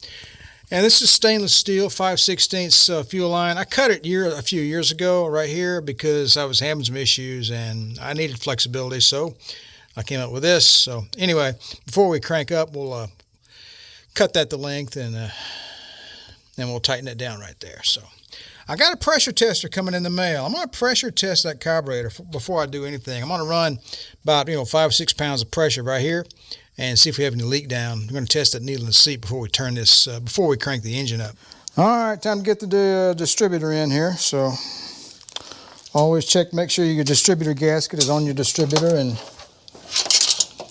and this is stainless steel 5/16 fuel line. I cut it a few years ago right here because I was having some issues and I needed flexibility, so I came up with this. So anyway, before we crank up, we'll cut that to length, and then we'll tighten it down right there. So I got a pressure tester coming in the mail. I'm going to pressure test that carburetor before I do anything. I'm going to run about 5 or 6 pounds of pressure right here and see if we have any leak down. I'm going to test that needle in the seat before we turn this, before we crank the engine up. All right, time to get the distributor in here. So always check, make sure your distributor gasket is on your distributor, and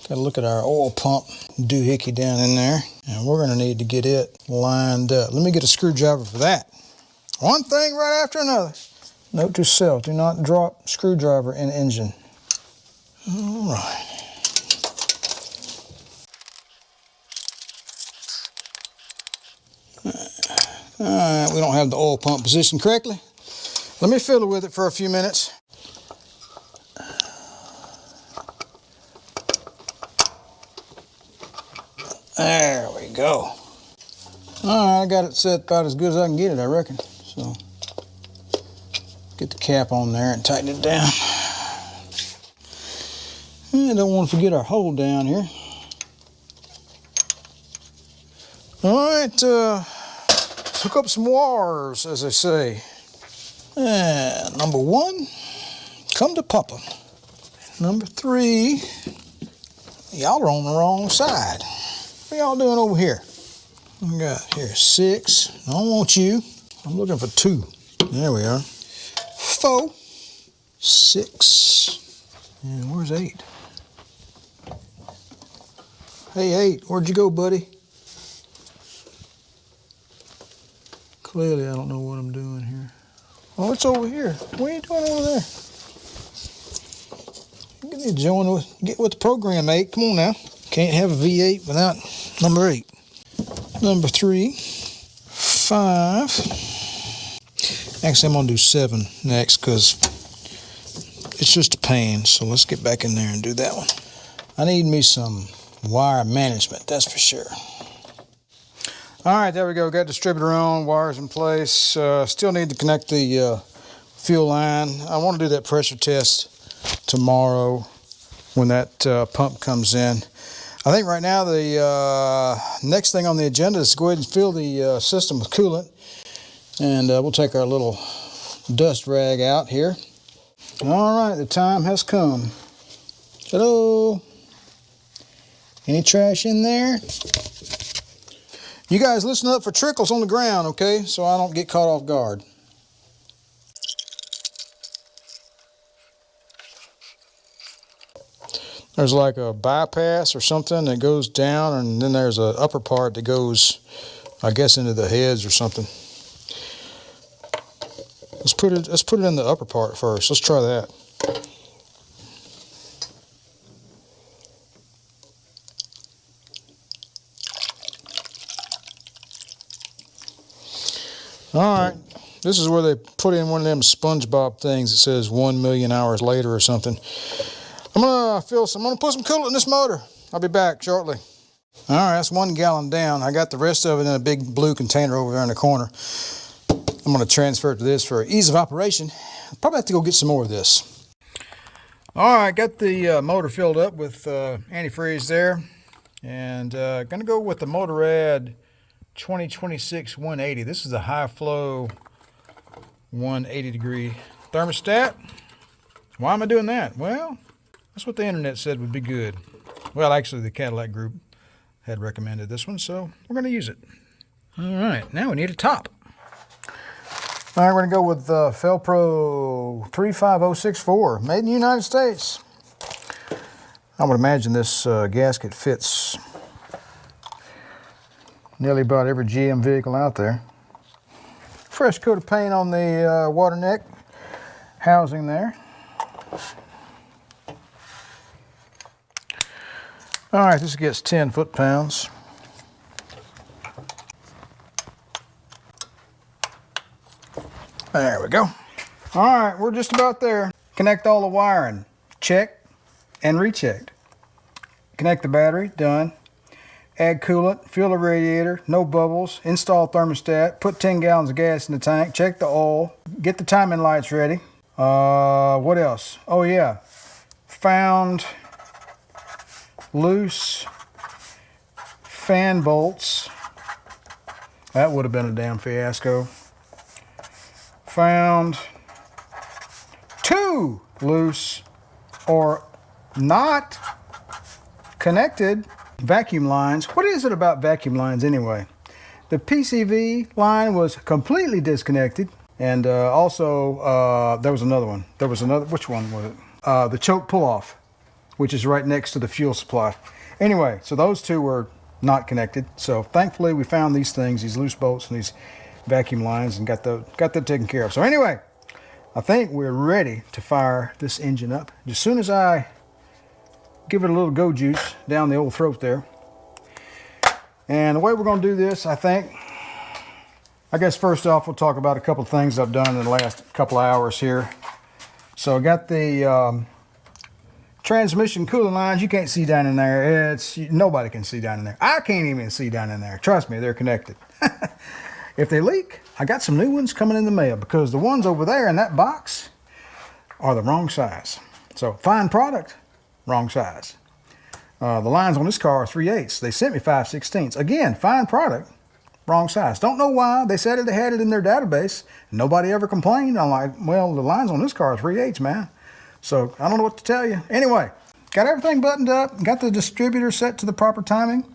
got to look at our oil pump doohickey down in there, and we're going to need to get it lined up. Let me get a screwdriver for that. One thing right after another. Note to self, do not drop screwdriver in engine. All right. All right, we don't have the oil pump positioned correctly. Let me fiddle with it for a few minutes. There we go. All right, I got it set about as good as I can get it, I reckon. So, get the cap on there and tighten it down. And don't want to forget our hold down here. All right, hook up some wires, as they say. And number 1, come to Papa. Number 3, y'all are on the wrong side. What y'all doing over here? We got here 6. I don't want you. I'm looking for 2. There we are. 4, 6, and where's 8? Hey, 8, where'd you go, buddy? Clearly, I don't know what I'm doing here. Oh, it's over here. What are you doing over there? You need to join get with the program, mate. Come on now. Can't have a V8 without number 8. Number 3, 5. Actually, I'm going to do 7 next because it's just a pain. So let's get back in there and do that one. I need me some wire management, that's for sure. All right, there we go. Got distributor on, wires in place. Still need to connect the fuel line. I want to do that pressure test tomorrow when that pump comes in. I think right now the next thing on the agenda is to go ahead and fill the system with coolant. And we'll take our little dust rag out here. All right, the time has come. Hello? Any trash in there? You guys listen up for trickles on the ground, okay? So I don't get caught off guard. There's like a bypass or something that goes down, and then there's an upper part that goes, I guess, into the heads or something. Let's put it in the upper part first. Let's try that. All right, this is where they put in one of them SpongeBob things that says 1 million hours later or something. I'm gonna put some coolant in this motor. I'll be back shortly. All right, that's 1 gallon down. I got the rest of it in a big blue container over there in the corner. I'm gonna transfer it to this for ease of operation. I'll probably have to go get some more of this. All right, got the motor filled up with antifreeze there. And gonna go with the Motorrad 2026 180. This is a high flow 180 degree thermostat. Why am I doing that? Well, that's what the internet said would be good. Well, actually the Cadillac group had recommended this one, so we're going to use it. All right, now we need a top. All right, we're going to go with Felpro 35064, made in the United States. I would imagine this gasket fits nearly about every GM vehicle out there. Fresh coat of paint on the water neck housing there. All right, this gets 10 foot-pounds. There we go. All right, we're just about there. Connect all the wiring. Checked and rechecked. Connect the battery, done. Add coolant, fill the radiator, no bubbles, install thermostat, put 10 gallons of gas in the tank, check the oil, get the timing lights ready. What else? Oh yeah, found loose fan bolts. That would have been a damn fiasco. Found 2 loose or not connected vacuum lines. What is it about vacuum lines anyway? The PCV line was completely disconnected, and also there was another one. Which one was it? The choke pull-off, which is right next to the fuel supply. Anyway, so those 2 were not connected. So thankfully we found these things, these loose bolts and these vacuum lines, and got that taken care of. So anyway, I think we're ready to fire this engine up. As soon as I give it a little go juice down the old throat there. And the way we're going to do this, I guess first off we'll talk about a couple of things I've done in the last couple of hours here. So I got the transmission cooling lines. You can't see down in there. Nobody can see down in there. I can't even see down in there. Trust me, they're connected. If they leak, I got some new ones coming in the mail, because the ones over there in that box are the wrong size. So fine product, wrong size. The lines on this car are 3/8. They sent me 5/16. Again, fine product, wrong size. Don't know why. They said they had it in their database. Nobody ever complained. I'm like, well, the lines on this car are 3/8, man. So I don't know what to tell you. Anyway, got everything buttoned up. Got the distributor set to the proper timing.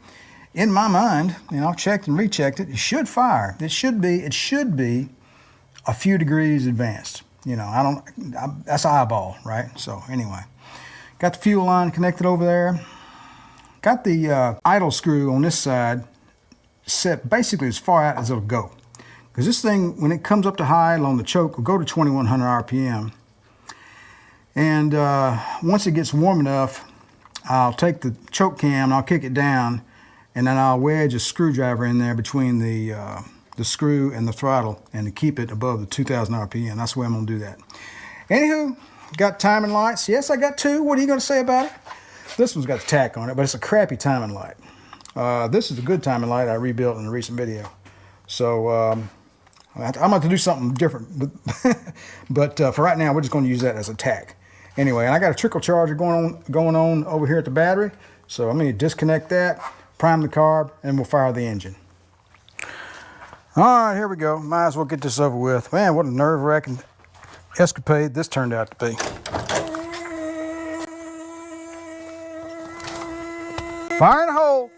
In my mind, checked and rechecked it. It should fire. It should be a few degrees advanced. That's eyeball, right? So anyway, got the fuel line connected over there. Got the idle screw on this side set basically as far out as it'll go, because this thing, when it comes up to high along the choke, will go to 2100 RPM. And once it gets warm enough, I'll take the choke cam and I'll kick it down, and then I'll wedge a screwdriver in there between the screw and the throttle, and to keep it above the 2000 RPM. That's the way I'm gonna do that. Anywho, got timing lights. Yes, I got two. What are you gonna say about it? This one's got the tack on it, but it's a crappy timing light. This is a good timing light I rebuilt in a recent video. So I'm about to do something different, but for right now, we're just gonna use that as a tack. Anyway, and I got a trickle charger going on over here at the battery. So I'm gonna disconnect that, prime the carb, and we'll fire the engine. All right, here we go. Might as well get this over with. Man, what a nerve-wracking escapade this turned out to be. Fire in a hole.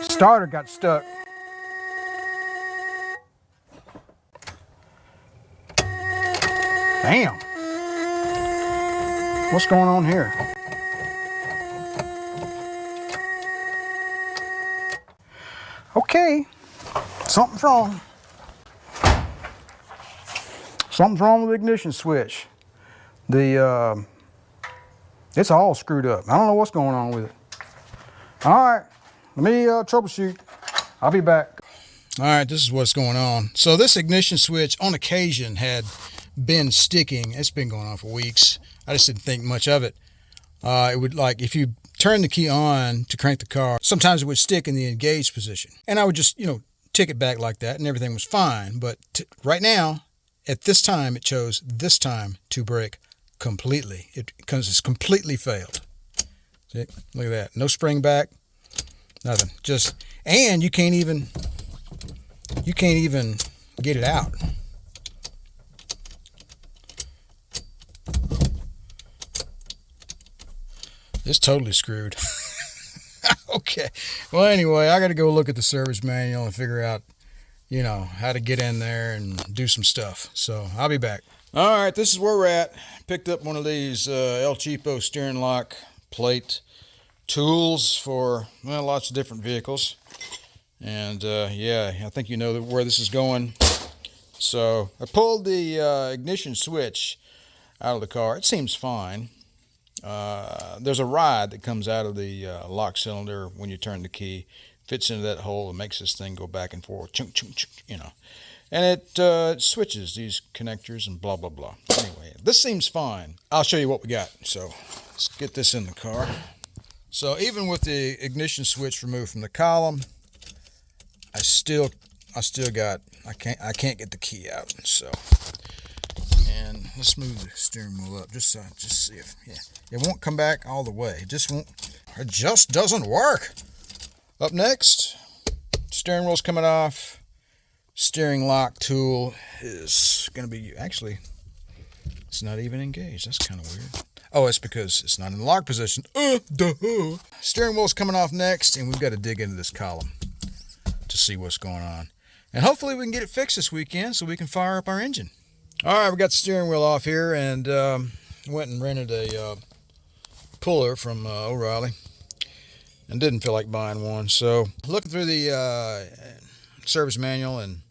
Starter got stuck. Damn. What's going on here? Okay. Something's wrong. Something's wrong with the ignition switch. It's all screwed up. I don't know what's going on with it. All right. Let me troubleshoot. I'll be back. All right, this is what's going on. So this ignition switch on occasion had been sticking. It's been going on for weeks. I just didn't think much of it. It would, like, if you turn the key on to crank the car, sometimes it would stick in the engaged position. And I would just, tick it back like that and everything was fine. But right now, at this time, it chose this time to break completely. Because it's completely failed. See? Look at that. No spring back. Nothing. And you can't even get it out. It's totally screwed. Okay. Well, anyway, I got to go look at the service manual and figure out, how to get in there and do some stuff. So I'll be back. All right, this is where we're at. Picked up one of these El Cheapo steering lock plate tools for, lots of different vehicles. And yeah, I think you know where this is going. So I pulled the ignition switch out of the car. It seems fine. There's a rod that comes out of the lock cylinder when you turn the key, fits into that hole and makes this thing go back and forth, chunk, chunk, chunk, and it switches these connectors and blah, blah, blah. Anyway, this seems fine. I'll show you what we got. So let's get this in the car. So even with the ignition switch removed from the column, I can't get the key out. So, and let's move the steering wheel up just see if, it won't come back all the way. It just doesn't work. Up next, steering wheel's coming off. Steering lock tool is going to be, actually, it's not even engaged. That's kind of weird. Oh, it's because it's not in the lock position. Duh. Steering wheel's coming off next, and we've got to dig into this column to see what's going on. And hopefully we can get it fixed this weekend so we can fire up our engine. All right, we got the steering wheel off here, and went and rented a puller from O'Reilly, and didn't feel like buying one. So looking through the service manual and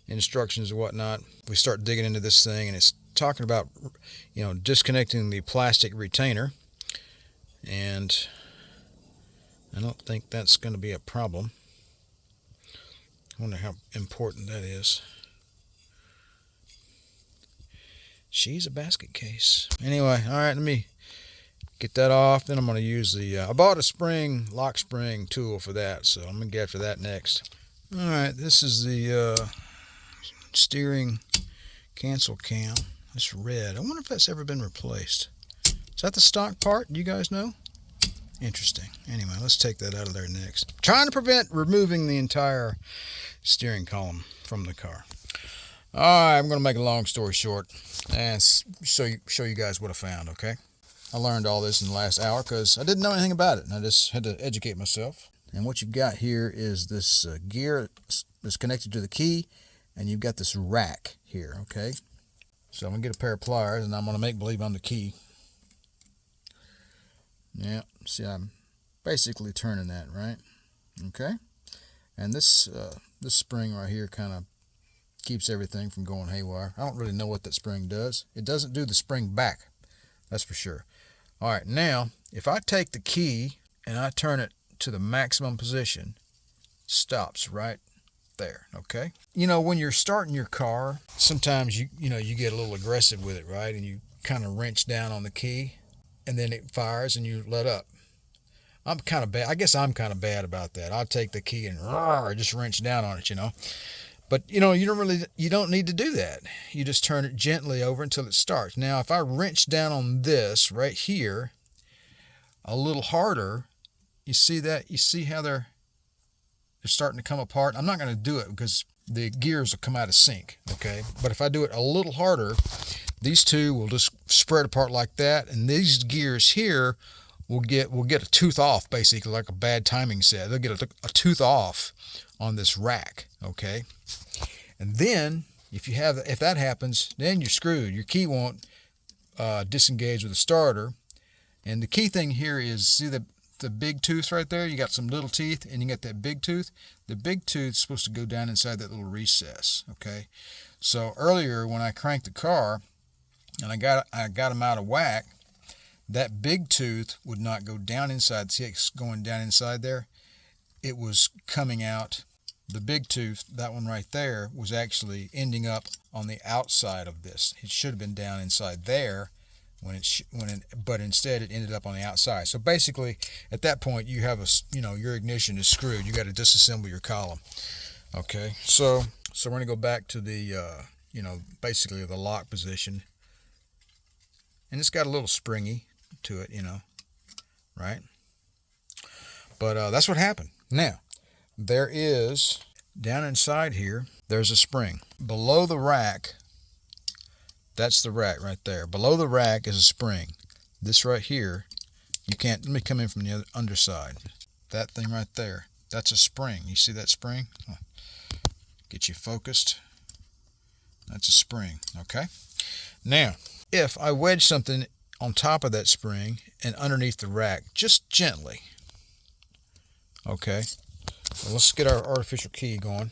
instructions and whatnot, we start digging into this thing, and it's talking about, disconnecting the plastic retainer, and I don't think that's going to be a problem. I wonder how important that is. She's a basket case. Anyway, all right, let me get that off. Then I'm going to use the, I bought a lock spring tool for that, so I'm going to get after that next. All right, this is the steering cancel cam. It's red. I wonder if that's ever been replaced. Is that the stock part? You guys know? Interesting. Anyway, let's take that out of there next. Trying to prevent removing the entire steering column from the car. All right, I'm going to make a long story short and show you guys what I found, okay? I learned all this in the last hour because I didn't know anything about it, and I just had to educate myself. And what you've got here is this gear that's connected to the key, and you've got this rack here, okay? So I'm going to get a pair of pliers, and I'm going to make believe I'm the key. Yeah, see, I'm basically turning that, right? Okay. And this spring right here kind of keeps everything from going haywire. I don't really know what that spring does. It doesn't do the spring back, that's for sure. All right, now, if I take the key and I turn it to the maximum position, it stops right there, okay? You know, when you're starting your car, sometimes you get a little aggressive with it, right? And you kind of wrench down on the key, and then it fires and you let up. I'm kind of bad. I guess I'm kind of bad about that. I'll take the key and just wrench down on it, But you don't need to do that. You just turn it gently over until it starts. Now, if I wrench down on this right here a little harder, you see that? You see how they're starting to come apart? I'm not going to do it because the gears will come out of sync, okay? But if I do it a little harder, these two will just spread apart like that, and these gears here will get a tooth off, basically, like a bad timing set. They'll get a tooth off on this rack, okay? And then if that happens, then you're screwed. Your key won't disengage with the starter. And the key thing here is, see the big tooth right there? You got some little teeth, and you got that big tooth. The big tooth is supposed to go down inside that little recess, okay? So earlier when I cranked the car and I got them out of whack, that big tooth would not go down inside. See, it's going down inside there. It was coming out. The big tooth, that one right there, was actually ending up on the outside of this. It should have been down inside there, but instead it ended up on the outside. So basically, at that point, you have your ignition is screwed. You got to disassemble your column. Okay, so we're going to go back to the basically the lock position, and it's got a little springy to it, right? But that's what happened. Now, there is, down inside here, there's a spring. Below the rack, that's the rack right there. Below the rack is a spring. This right here, you can't, let me come in from the underside. That thing right there, that's a spring. You see that spring? Get you focused. That's a spring, okay? Now, if I wedge something on top of that spring and underneath the rack, just gently, okay? Well, let's get our artificial key going.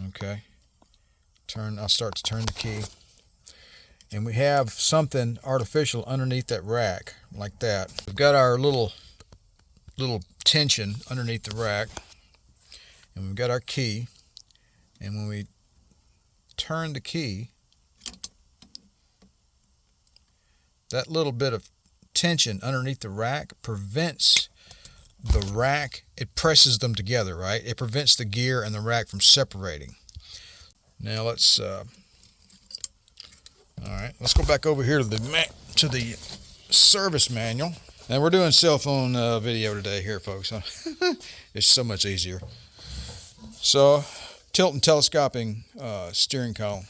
Okay. I'll start to turn the key. And we have something artificial underneath that rack, like that. We've got our little tension underneath the rack. And we've got our key. And when we turn the key, that little bit of tension underneath the rack prevents the rack, it presses them together, right? It prevents the gear and the rack from separating. Now let's all right, let's go back over here to the service manual. And we're doing cell phone video today here, folks. It's so much easier. So, tilt and telescoping steering column.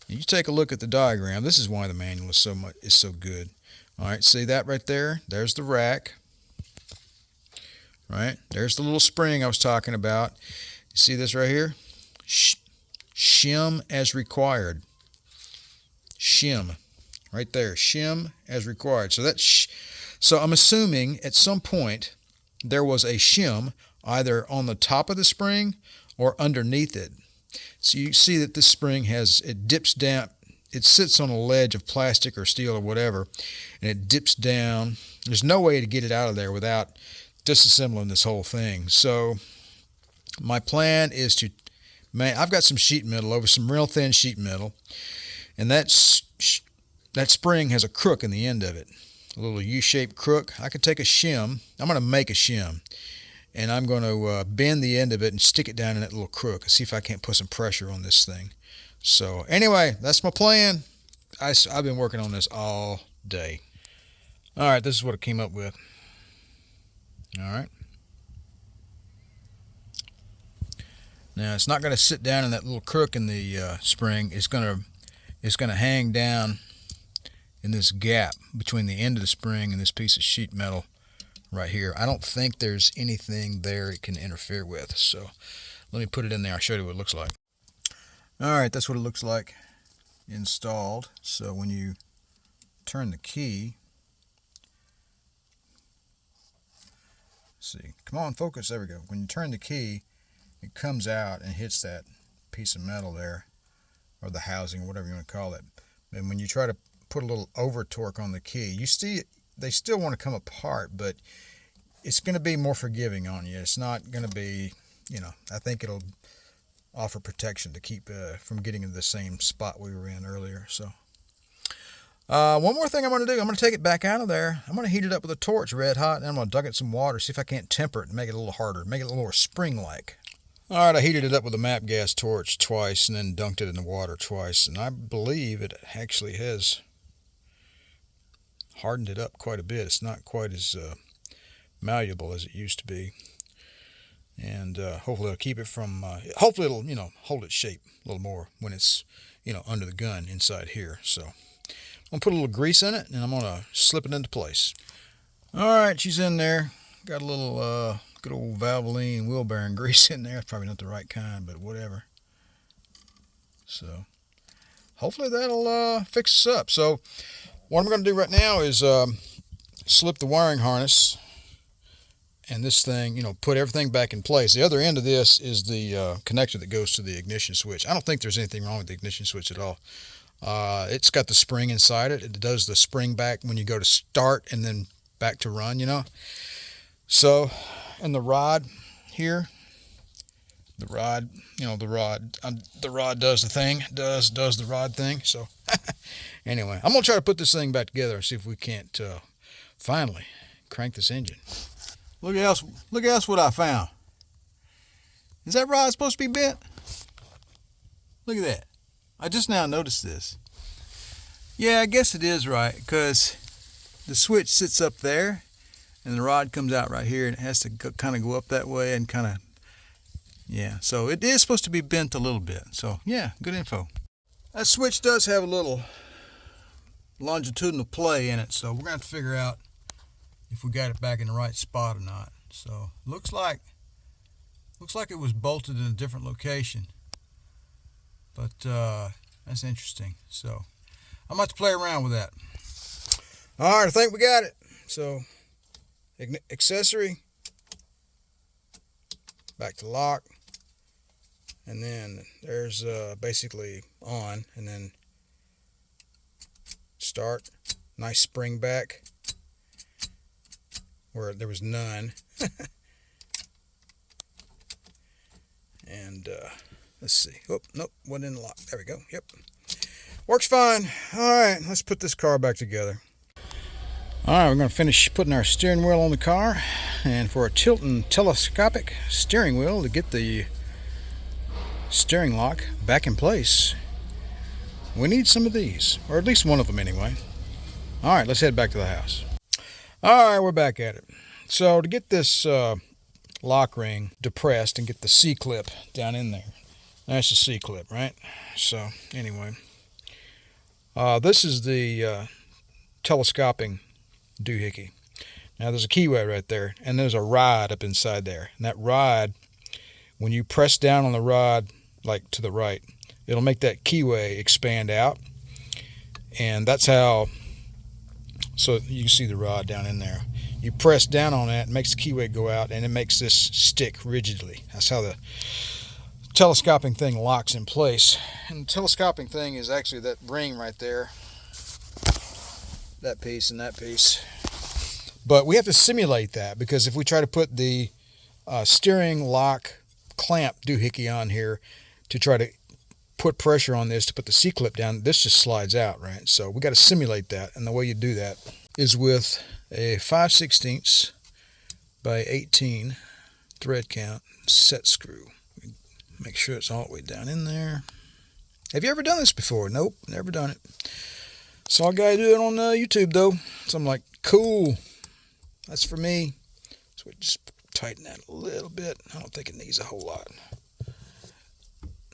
You take a look at the diagram. This is why the manual is so good. All right, see that right there? There's the rack. Right? There's the little spring I was talking about. You see this right here? Shim as required. Shim. Right there. Shim as required. So I'm assuming at some point there was a shim either on the top of the spring or underneath it. So you see that this spring it dips down. It sits on a ledge of plastic or steel or whatever, and it dips down. There's no way to get it out of there without disassembling this whole thing. So my plan is I've got some sheet metal over some real thin sheet metal, and that spring has a crook in the end of it, a little U-shaped crook. I could take a shim. I'm going to make a shim, and I'm going to bend the end of it and stick it down in that little crook and see if I can't put some pressure on this thing. So anyway, that's my plan. I've been working on this all day. All right, this is what I came up with. All right. Now it's not going to sit down in that little crook in the spring. It's going to hang down in this gap between the end of the spring and this piece of sheet metal right here. I don't think there's anything there it can interfere with. So let me put it in there. I'll show you what it looks like. All right, that's what it looks like. installed. So when you turn the key, see, come on, focus, there we go. When you turn the key, it comes out and hits that piece of metal there, or the housing, whatever you want to call it. And when you try to put a little over torque on the key, you see they still want to come apart, but it's going to be more forgiving on you. It's not going to be, you know, I think it'll offer protection to keep from getting into the same spot we were in earlier. So one more thing I'm going to do, I'm going to take it back out of there. I'm going to heat it up with a torch red hot, and I'm going to dunk it in some water, see if I can't temper it and make it a little harder, make it a little more spring-like. All right, I heated it up with a MAP gas torch twice and then dunked it in the water twice, and I believe it actually has hardened it up quite a bit. It's not quite as malleable as it used to be, and hopefully it'll keep it from, hopefully it'll, you know, hold its shape a little more when it's, you know, under the gun inside here. So I'm going to put a little grease in it, and I'm going to slip it into place. All right, she's in there. Got a little good old Valvoline wheel bearing grease in there. It's probably not the right kind, but whatever. So hopefully that'll fix us up. So what I'm going to do right now is slip the wiring harness and this thing, you know, put everything back in place. The other end of this is the connector that goes to the ignition switch. I don't think there's anything wrong with the ignition switch at all. It's got the spring inside it. It does the spring back when you go to start and then back to run, you know. So, and the rod here, the rod, you know, the rod does the thing, does the rod thing. So anyway, I'm going to try to put this thing back together and see if we can't finally crank this engine. Look else what I found. Is that rod supposed to be bent? Look at that. I just now noticed this. Yeah, I guess it is right, because the switch sits up there and the rod comes out right here, and it has to kind of go up that way and kind of, yeah. So it is supposed to be bent a little bit. So yeah, good info. That switch does have a little longitudinal play in it, so we're going to have to figure out if we got it back in the right spot or not. So looks like it was bolted in a different location, but that's interesting. So I'm about to play around with that. All right, I think we got it. So accessory, back to lock, and then there's basically on, and then start. Nice spring back where there was none. And let's see. Oh, nope, wasn't in the lock. There we go. Yep, works fine. All right, let's put this car back together. All right, we're going to finish putting our steering wheel on the car, and for a Tilton telescopic steering wheel to get the steering lock back in place, we need some of these, or at least one of them anyway. All right, let's head back to the house. All right, we're back at it. So to get this lock ring depressed and get the C-clip down in there, that's the C-clip, right? So anyway, this is the telescoping doohickey. Now there's a keyway right there, and there's a rod up inside there. And that rod, when you press down on the rod, like to the right, it'll make that keyway expand out. And that's how, so you can see the rod down in there. You press down on that, it makes the keyway go out, and it makes this stick rigidly. That's how the telescoping thing locks in place. And the telescoping thing is actually that ring right there. That piece and that piece. But we have to simulate that, because if we try to put the steering lock clamp doohickey on here to try to put pressure on this to put the C-clip down, this just slides out, right? So we got to simulate that, and the way you do that is with a 5/16 by 18 thread count set screw. Make sure it's all the way down in there. Have you ever done this before? Nope, never done it. Saw a guy do it on YouTube though, so I'm like, cool, that's for me. So we just tighten that a little bit. I don't think it needs a whole lot.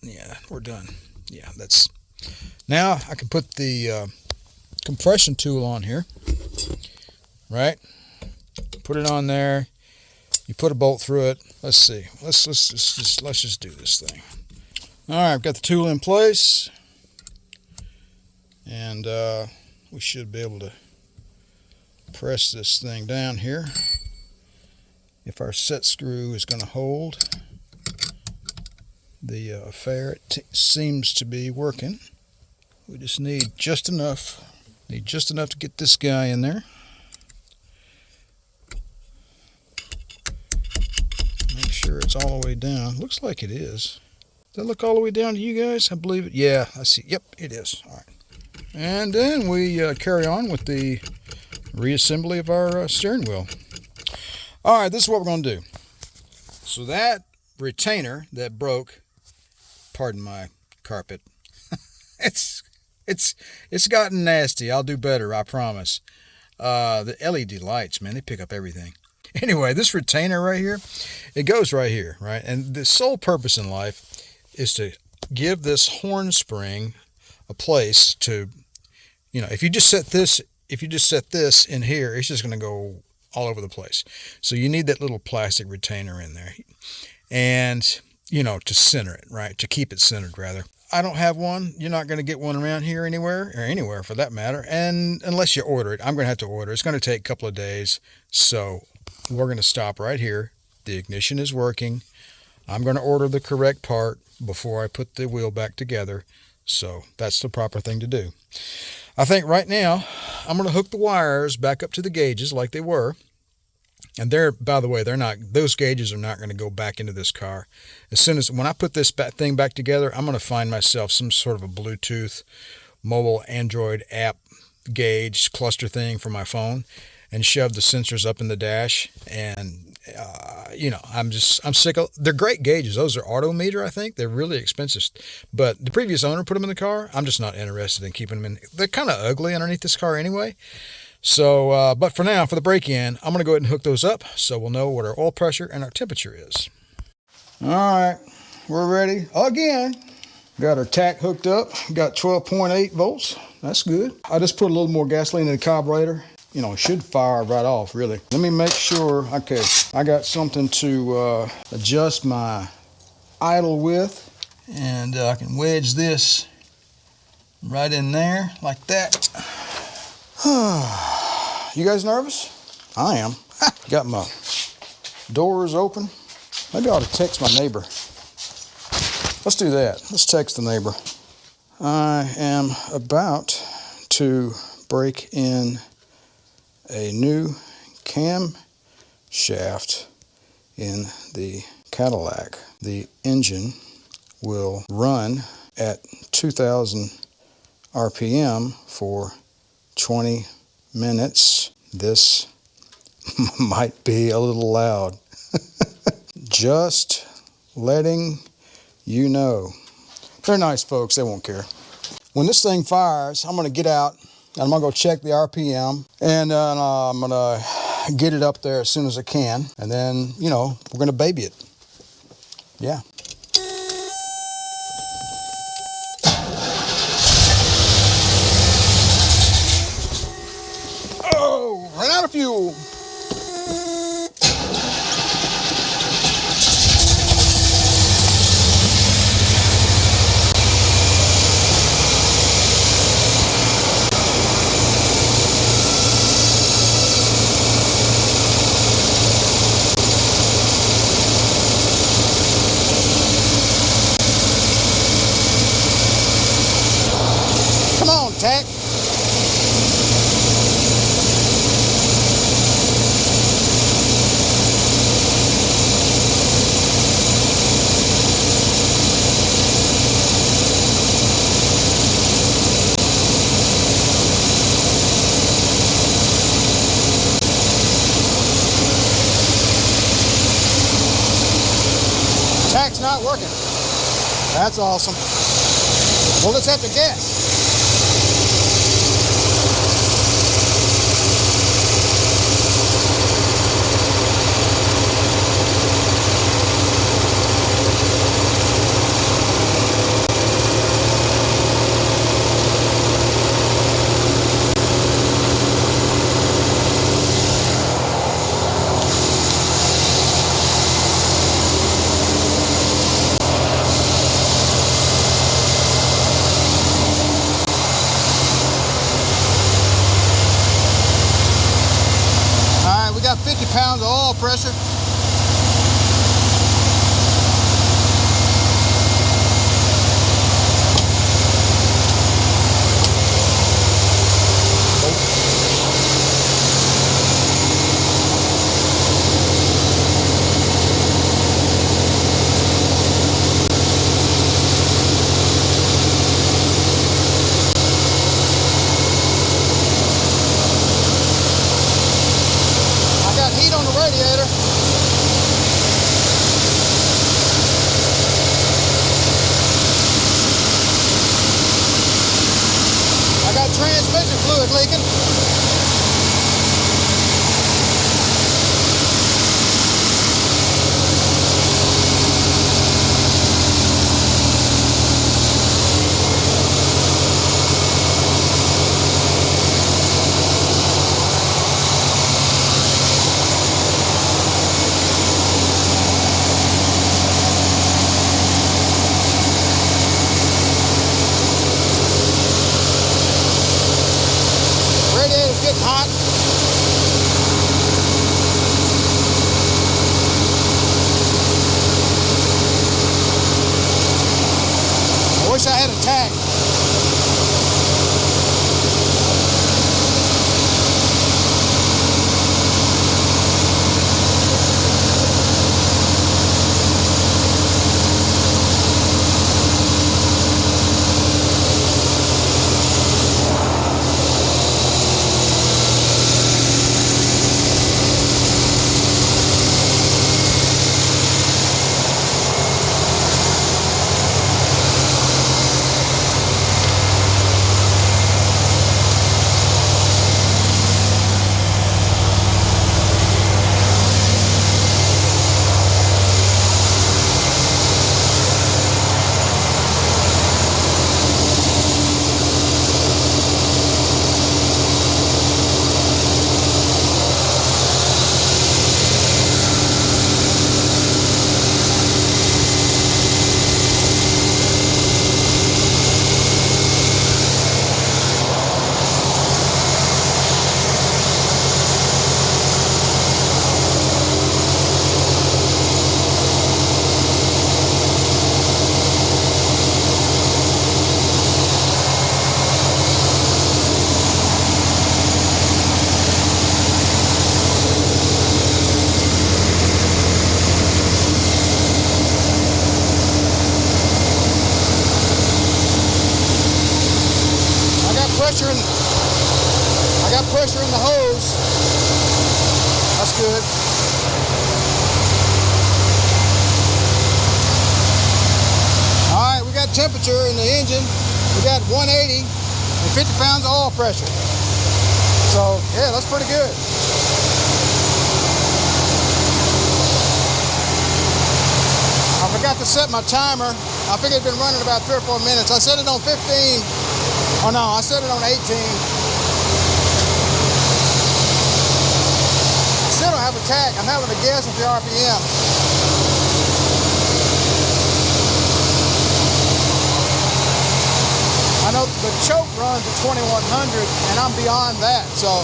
Yeah, we're done. Yeah, that's, now I can put the compression tool on here, right? Put it on there. You put a bolt through it. Let's see. Let's just do this thing. All right, I've got the tool in place. And we should be able to press this thing down here. If our set screw is going to hold, the ferrite seems to be working. We just need just enough. Need just enough to get this guy in there. Make sure it's all the way down. Looks like it is. Does that look all the way down to you guys? I believe it. Yeah, I see. Yep, it is. All right. And then we carry on with the reassembly of our steering wheel. All right, this is what we're going to do. So that retainer that broke, pardon my carpet, it's gotten nasty. I'll do better, I promise. The LED lights, man, they pick up everything. Anyway, this retainer right here, it goes right here, right? And the sole purpose in life is to give this horn spring a place to, you know, if you just set this in here, it's just going to go all over the place. So you need that little plastic retainer in there, and you know, to center it, right? To keep it centered, rather. I don't have one. You're not going to get one around here anywhere, or anywhere for that matter, and unless you order it. I'm going to have to order. It's going to take a couple of days, so we're going to stop right here. The ignition is working. I'm going to order the correct part before I put the wheel back together, so that's the proper thing to do. I think right now I'm going to hook the wires back up to the gauges like they were. And they're, by the way, those gauges are not going to go back into this car. When I put this thing back together, I'm going to find myself some sort of a Bluetooth mobile Android app gauge cluster thing for my phone and shove the sensors up in the dash. And, you know, I'm sick of, they're great gauges. Those are Autometer, I think. They're really expensive. But the previous owner put them in the car. I'm just not interested in keeping them in. They're kind of ugly underneath this car anyway. So, but for now, for the break-in, I'm going to go ahead and hook those up so we'll know what our oil pressure and our temperature is. All right, we're ready again. Got our tack hooked up. Got 12.8 volts. That's good. I just put a little more gasoline in the carburetor. You know, it should fire right off, really. Let me make sure. Okay, I got something to adjust my idle with. And I can wedge this right in there like that. You guys nervous? I am. Got my doors open. Maybe I ought to text my neighbor. Let's do that. Let's text the neighbor. I am about to break in a new camshaft in the Cadillac. The engine will run at 2,000 RPM for 20 minutes. This might be a little loud. Just letting you know. They're nice folks, they won't care. When this thing fires, I'm going to get out and I'm going to go check the RPM, and I'm going to get it up there as soon as I can, and then, you know, we're going to baby it. Yeah. Oh, ran out of fuel. Come on, Tack. Tack's not working. That's awesome. Well, let's have to guess. pressure. Transmission fluid leaking. Getting hot. I wish I had a tag. I got pressure in the hose. That's good. All right, we got temperature in the engine. We got 180 and 50 pounds of oil pressure. So yeah, that's pretty good. I forgot to set my timer. I figured it'd been running about 3 or 4 minutes. I set it on 15. Oh no, I set it on 18. Still don't have a tach. I'm having to guess at the RPM. I know the choke runs at 2100 and I'm beyond that, so.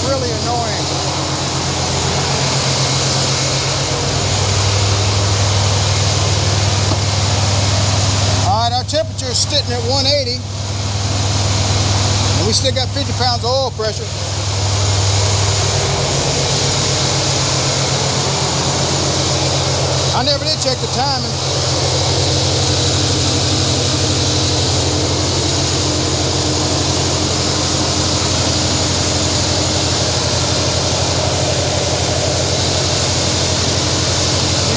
Really annoying. All right, our temperature is sitting at 180, and we still got 50 pounds of oil pressure. I never did check the timing.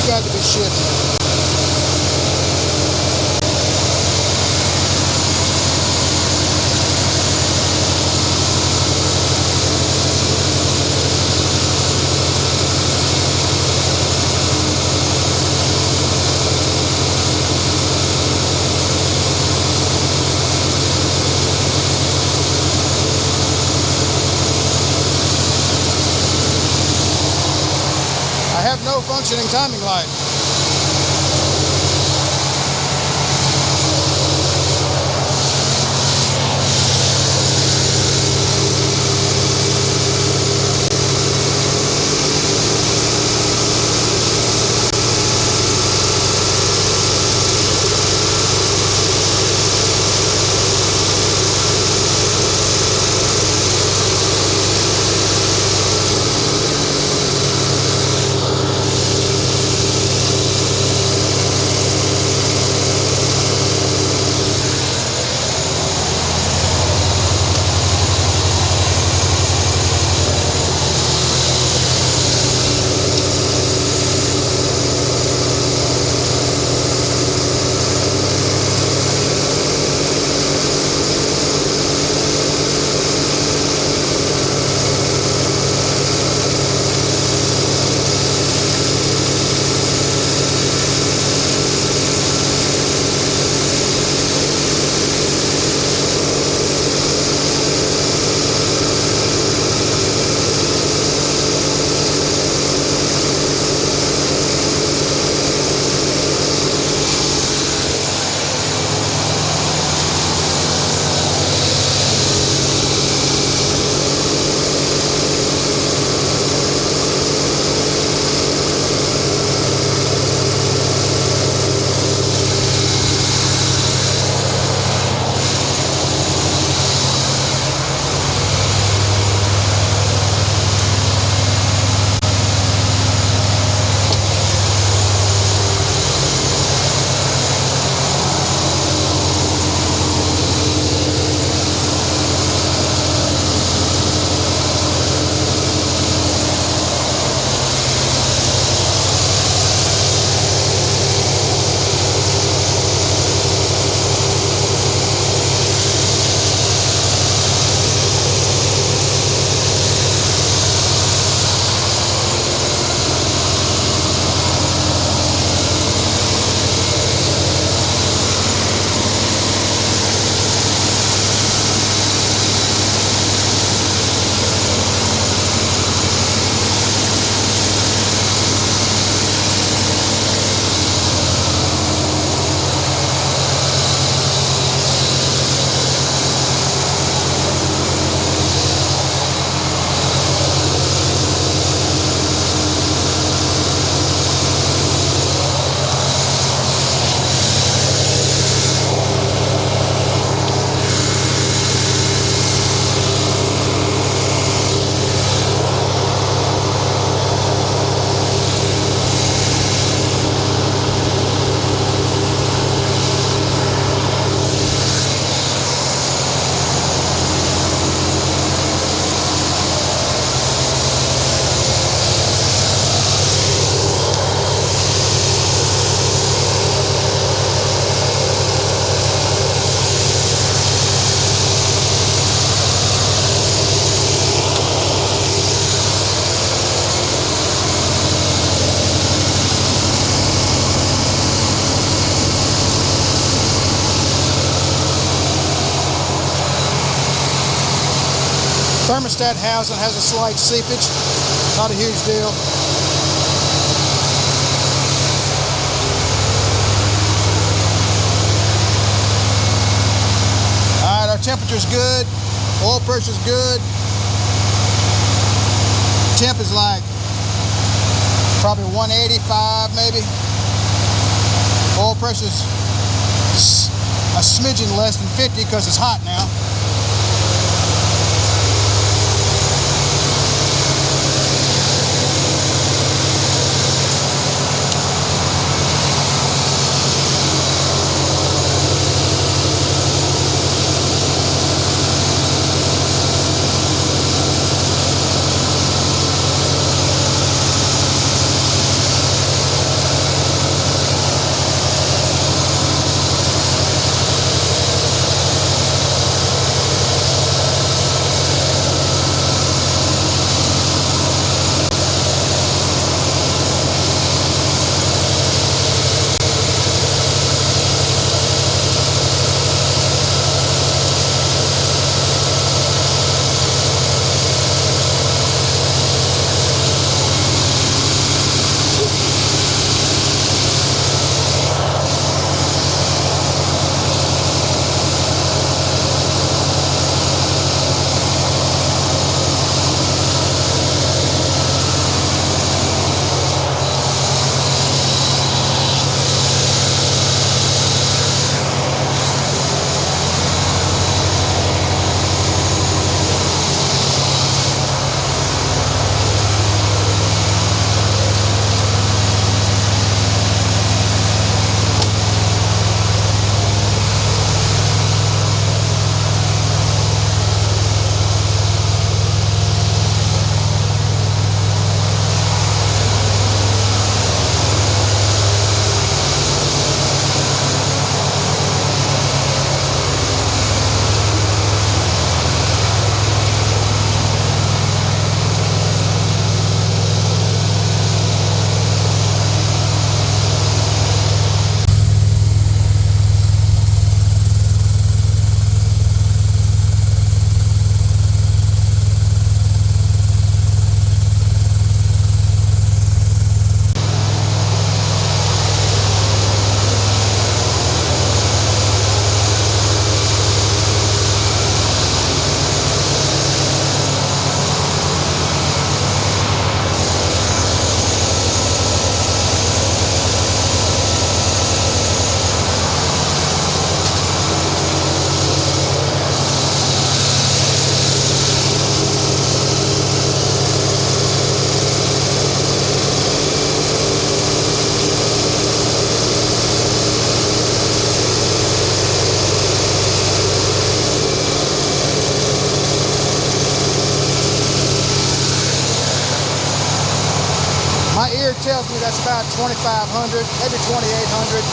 Got to be shitting. no functioning timing light. Thermostat housing has a slight seepage, not a huge deal. Alright, our temperature's good, oil pressure's good. Temp is like probably 185 maybe. Oil pressure's a smidgen less than 50 because it's hot now. here tells me that's about 2,500, maybe 2,800.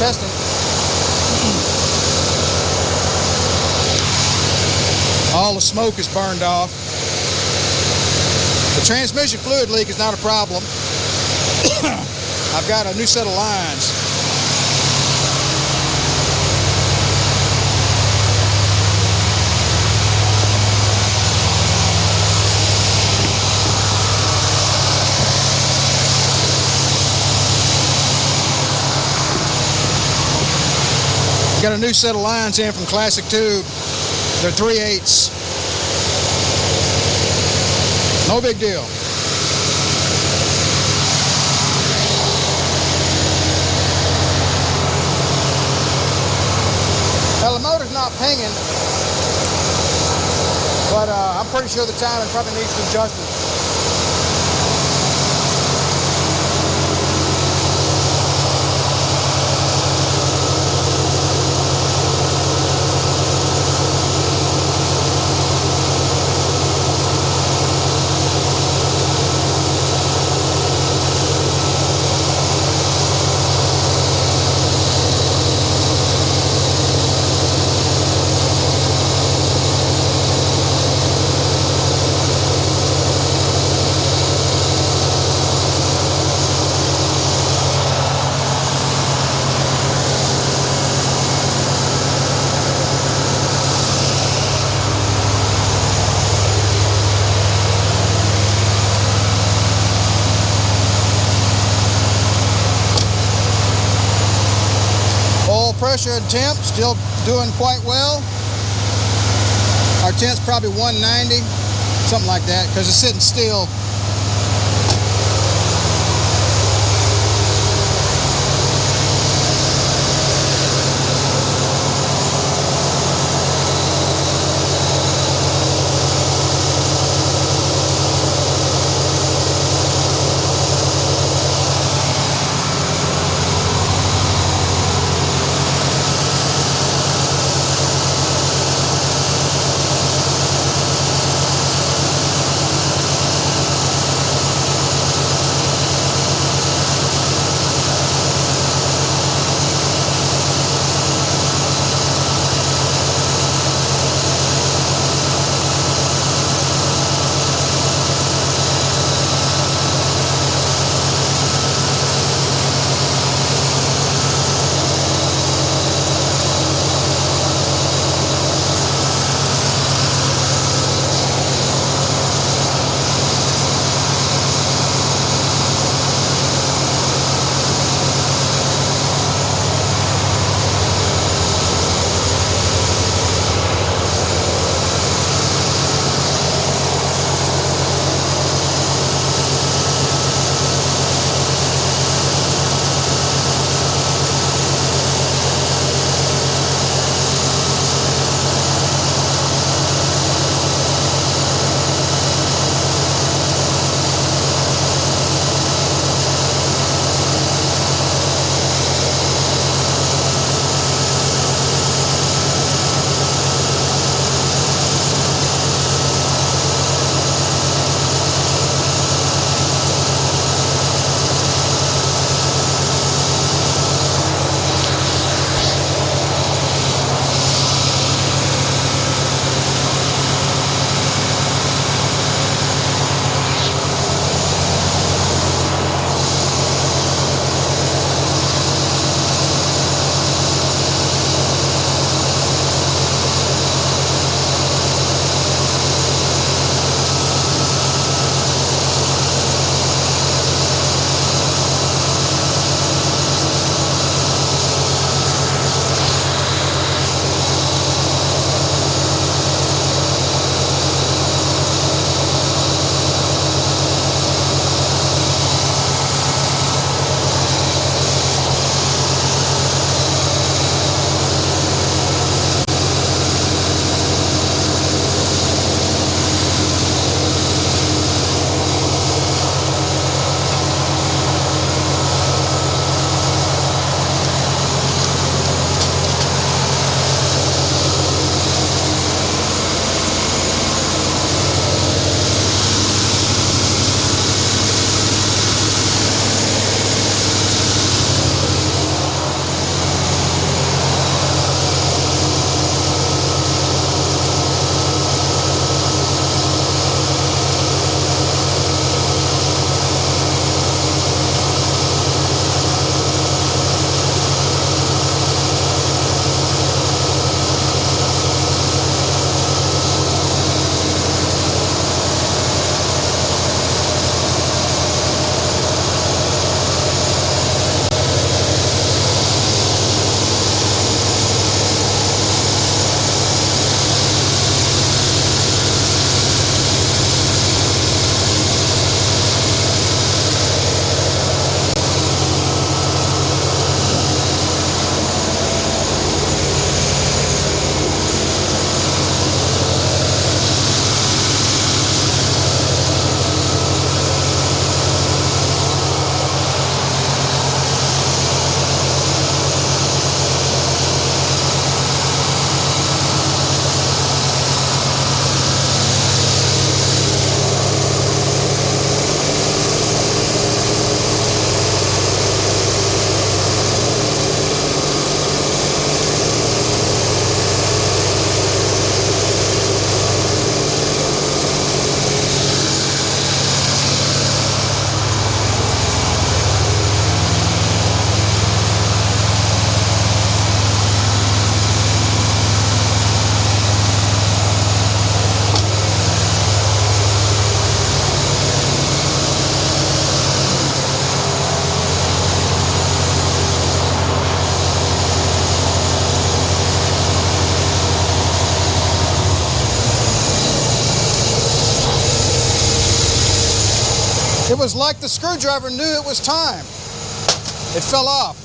Testing. All the smoke is burned off. The transmission fluid leak is not a problem. I've got a new set of lines. Got a new set of lines in from Classic Tube. They're 3/8. No big deal. Well, the motor's not pinging, but I'm pretty sure the timing probably needs some adjustment. Pressure and temp still doing quite well. Our temp's probably 190, something like that, because it's sitting still. was like the screwdriver knew it was time. It fell off.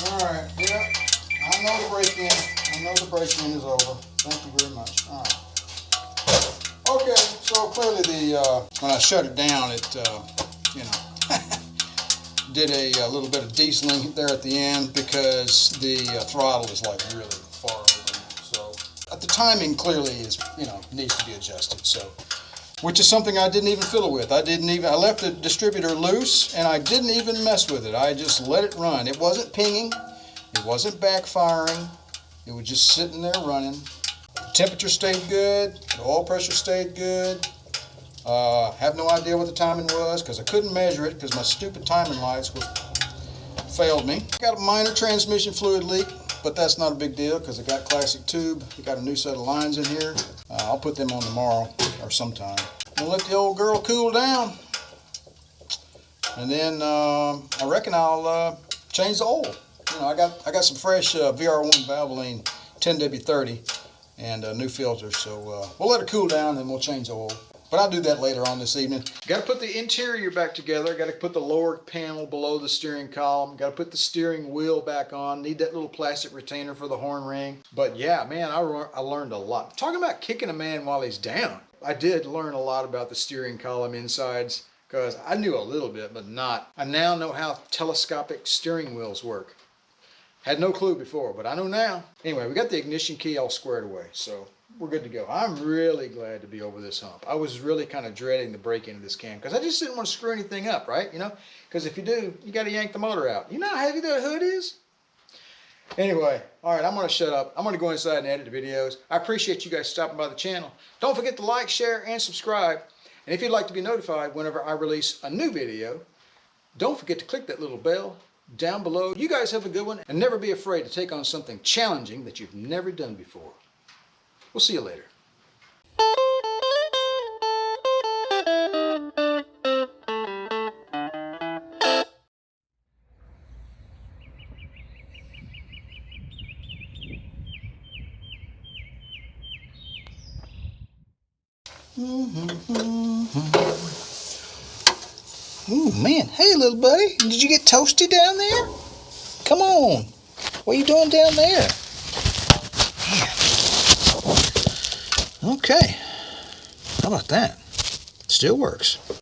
Alright, yeah, I know the break-in. I know the break-in is over. Thank you very much. Alright. Okay, so clearly when I shut it down, it, did a little bit of dieseling there at the end because the throttle is like really far over. So the timing clearly is, needs to be adjusted. So, which is something I didn't even fiddle with. I left the distributor loose and I didn't even mess with it. I just let it run. It wasn't pinging. It wasn't backfiring. It was just sitting there running. The temperature stayed good. The oil pressure stayed good. Have no idea what the timing was because I couldn't measure it because my stupid timing lights failed me. Got a minor transmission fluid leak, but that's not a big deal because I got classic tube. We got a new set of lines in here. I'll put them on tomorrow or sometime. I'll let the old girl cool down. And then I reckon I'll change the oil. I got some fresh VR1 Valvoline 10W30 and a new filter, so we'll let it cool down and we'll change the oil. But I'll do that later on this evening. Got to put the interior back together. Got to put the lower panel below the steering column. Got to put the steering wheel back on. Need that little plastic retainer for the horn ring. But yeah, man, I learned a lot. Talking about kicking a man while he's down. I did learn a lot about the steering column insides because I knew a little bit, but not. I now know how telescopic steering wheels work. Had no clue before, but I know now. Anyway, we got the ignition key all squared away, so we're good to go. I'm really glad to be over this hump. I was really kind of dreading the break-in of this cam because I just didn't want to screw anything up, right? Because if you do, you got to yank the motor out. You know how heavy that hood is? Anyway, all right, I'm going to shut up. I'm going to go inside and edit the videos. I appreciate you guys stopping by the channel. Don't forget to like, share, and subscribe. And if you'd like to be notified whenever I release a new video, don't forget to click that little bell down below. You guys have a good one, and never be afraid to take on something challenging that you've never done before. We'll see you later. Ooh, man. Hey, little buddy. Did you get toasty down there? Come on. What are you doing down there? Man. Okay. How about that? Still works.